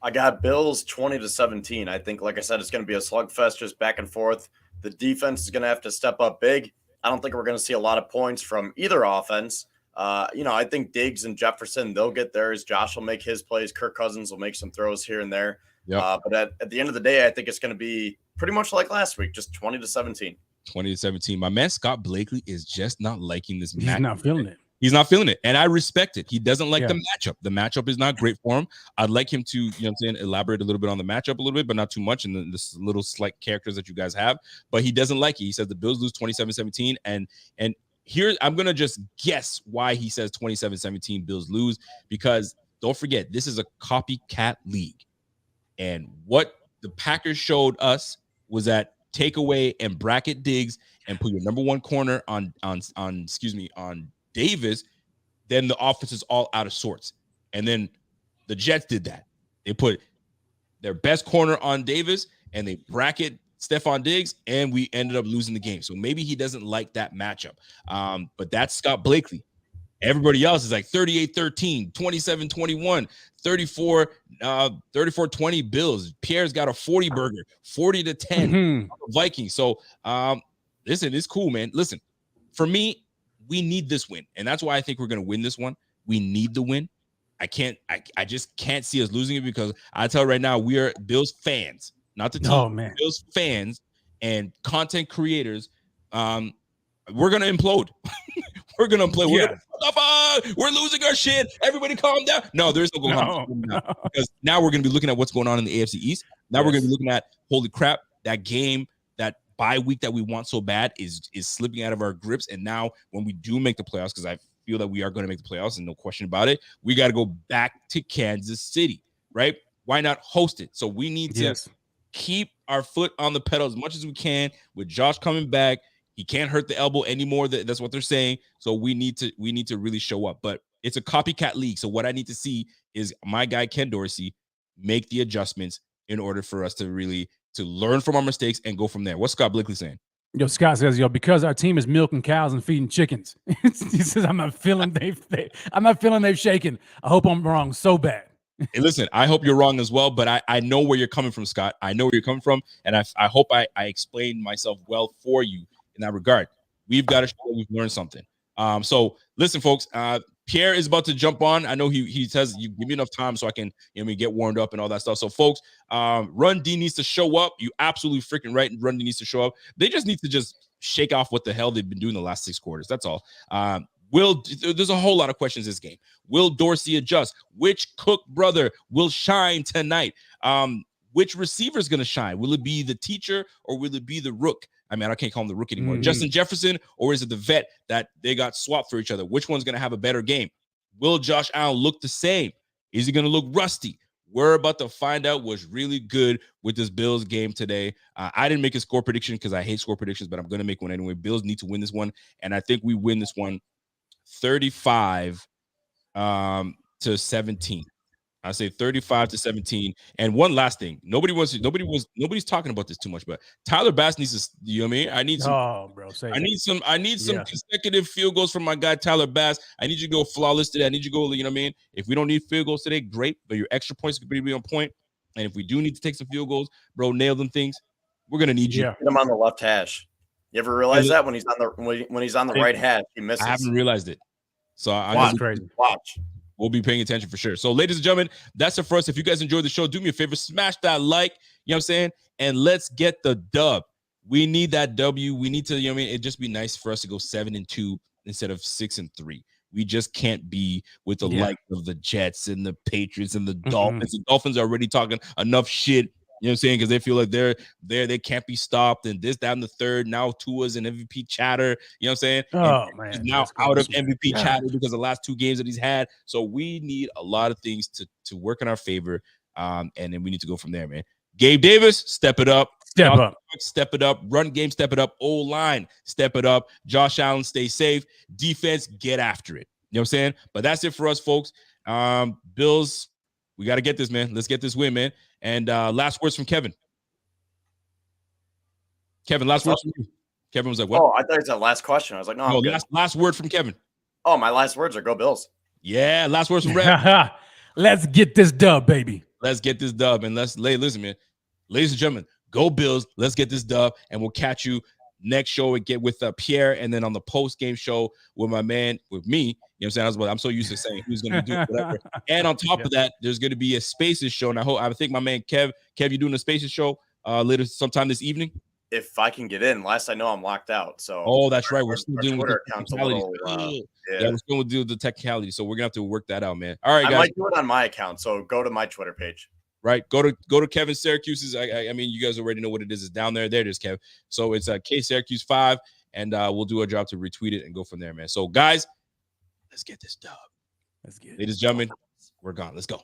I got Bills 20-17. I think, like I said, it's going to be a slugfest, just back and forth. The defense is going to have to step up big. I don't think we're going to see a lot of points from either offense. I think Diggs and Jefferson, they'll get theirs. Josh will make his plays. Kirk Cousins will make some throws here and there. Yep. But at the end of the day, I think it's going to be pretty much like last week, just 20-17. 20-17. My man Scott Blakely is just not liking this matchup. He's not feeling it. He's not feeling it. And I respect it. He doesn't like the matchup. The matchup is not great for him. I'd like him to, elaborate a little bit on the matchup a little bit, but not too much. And this little slight characters that you guys have. But he doesn't like it. He says the Bills lose 27-17. And here, I'm going to just guess why he says 27-17 Bills lose, because don't forget, this is a copycat league. And what the Packers showed us was that take away and bracket Diggs and put your number one corner on Davis, then the offense is all out of sorts. And then the Jets did that. They put their best corner on Davis and they bracket Stephon Diggs, and we ended up losing the game. So maybe he doesn't like that matchup. But that's Scott Blakely. Everybody else is like 38-13, 27-21, 34-20 Bills. Pierre's got a 40 burger, 40-10 Vikings. So listen, it's cool, man. Listen, for me, we need this win. And that's why I think we're going to win this one. We need the win. I just can't see us losing it, because I tell you right now, we are Bills fans, not the team. Oh, man. Bills fans and content creators. We're going to implode. We're going to implode. We're losing our shit. Everybody calm down. No, there's no calm down. Because now we're going to be looking at what's going on in the AFC East. Now we're going to be looking at, holy crap, that game, that bye week that we want so bad is slipping out of our grips. And now when we do make the playoffs, because I feel that we are going to make the playoffs and no question about it, we got to go back to Kansas City, right? Why not host it? So we need to keep our foot on the pedal as much as we can. With Josh coming back, he can't hurt the elbow anymore. That's what they're saying. So we need to really show up. But it's a copycat league. So what I need to see is my guy Ken Dorsey make the adjustments in order for us to really learn from our mistakes and go from there. What's Scott Blakely saying? Yo, Scott says, because our team is milking cows and feeding chickens. He says, I'm not feeling they've shaken. I hope I'm wrong so bad. Hey, listen, I hope you're wrong as well, but I know where you're coming from, Scott. I know where you're coming from, and I hope I explained myself well for you in that regard. We've got to show that we've learned something. So listen, folks, Pierre is about to jump on. I know he says, you give me enough time so I can get warmed up and all that stuff. So folks, Run D needs to show up. You absolutely freaking right. Run D needs to show up. They just need to just shake off what the hell they've been doing the last 6 quarters. That's all. There's a whole lot of questions this game. Will Dorsey adjust? Which Cook brother will shine tonight? Which receiver is going to shine? Will it be the teacher or will it be the rook? I mean, I can't call him the rook anymore. Justin Jefferson, or is it the vet that they got swapped for each other? Which one's going to have a better game? Will Josh Allen look the same? Is he going to look rusty? We're about to find out what's really good with this Bills game today. I didn't make a score prediction because I hate score predictions, but I'm going to make one anyway. Bills need to win this one, and I think we win this one 35 to 17. I say 35-17. And one last thing, nobody's talking about this too much, but Tyler Bass needs to, you know what I mean? I need some, I need some consecutive field goals from my guy Tyler Bass. I need you to go flawless today. I need you to go, you know what I mean? If we don't need field goals today, great, but your extra points could be on point. And if we do need to take some field goals, bro, nail them things. We're gonna need you. Get him on the left hash. You ever realize that when he's on the right hash, he misses? I haven't realized it. So Watch. We'll be paying attention for sure. So, ladies and gentlemen, that's it for us. If you guys enjoyed the show, do me a favor, smash that like, you know what I'm saying? And let's get the dub. We need that W. We need to, you know what I mean? It'd just be nice for us to go 7-2 instead of 6-3. We just can't be with the like of the Jets and the Patriots and the Dolphins. The Dolphins are already talking enough shit. You know what I'm saying? Because they feel like they can't be stopped, and this, that, and the third. Now Tua's an MVP chatter. You know what I'm saying? Oh, man. He's now out of MVP chatter because of the last 2 games that he's had. So we need a lot of things to work in our favor. And then we need to go from there, man. Gabe Davis, step it up. Step it up. Run game, step it up. O-line, step it up. Josh Allen, stay safe. Defense, get after it. You know what I'm saying? But that's it for us, folks. Bills, we got to get this, man. Let's get this win, man. And last words from Kevin. Kevin, last words from you. Kevin was like, what? Oh, I thought it was that last question. I was like, no, last word from Kevin. Oh, my last words are go Bills. Yeah, last words from Red. Let's get this dub, baby. Let's get this dub. And listen, man. Ladies and gentlemen, go Bills. Let's get this dub. And we'll catch you next show and get with Pierre. And then on the post-game show with my man, with me. You know what I'm saying? I'm so used to saying who's going to do whatever. And on top of that, there's going to be a Spaces show. And I think my man Kev, you doing a Spaces show later sometime this evening? If I can get in. Last I know, I'm locked out. So that's right. We're still doing the technicalities. We're still do the technicality. So we're gonna have to work that out, man. All right, guys. I might do it on my account. So go to my Twitter page. Right. Go to Kevin Syracuse's. I mean, you guys already know what it is. It's down there. There it is, Kev. So it's K Syracuse 5, and we'll do our job to retweet it and go from there, man. So guys, let's get this dub. Let's get it. Ladies and gentlemen, We're gone. Let's go.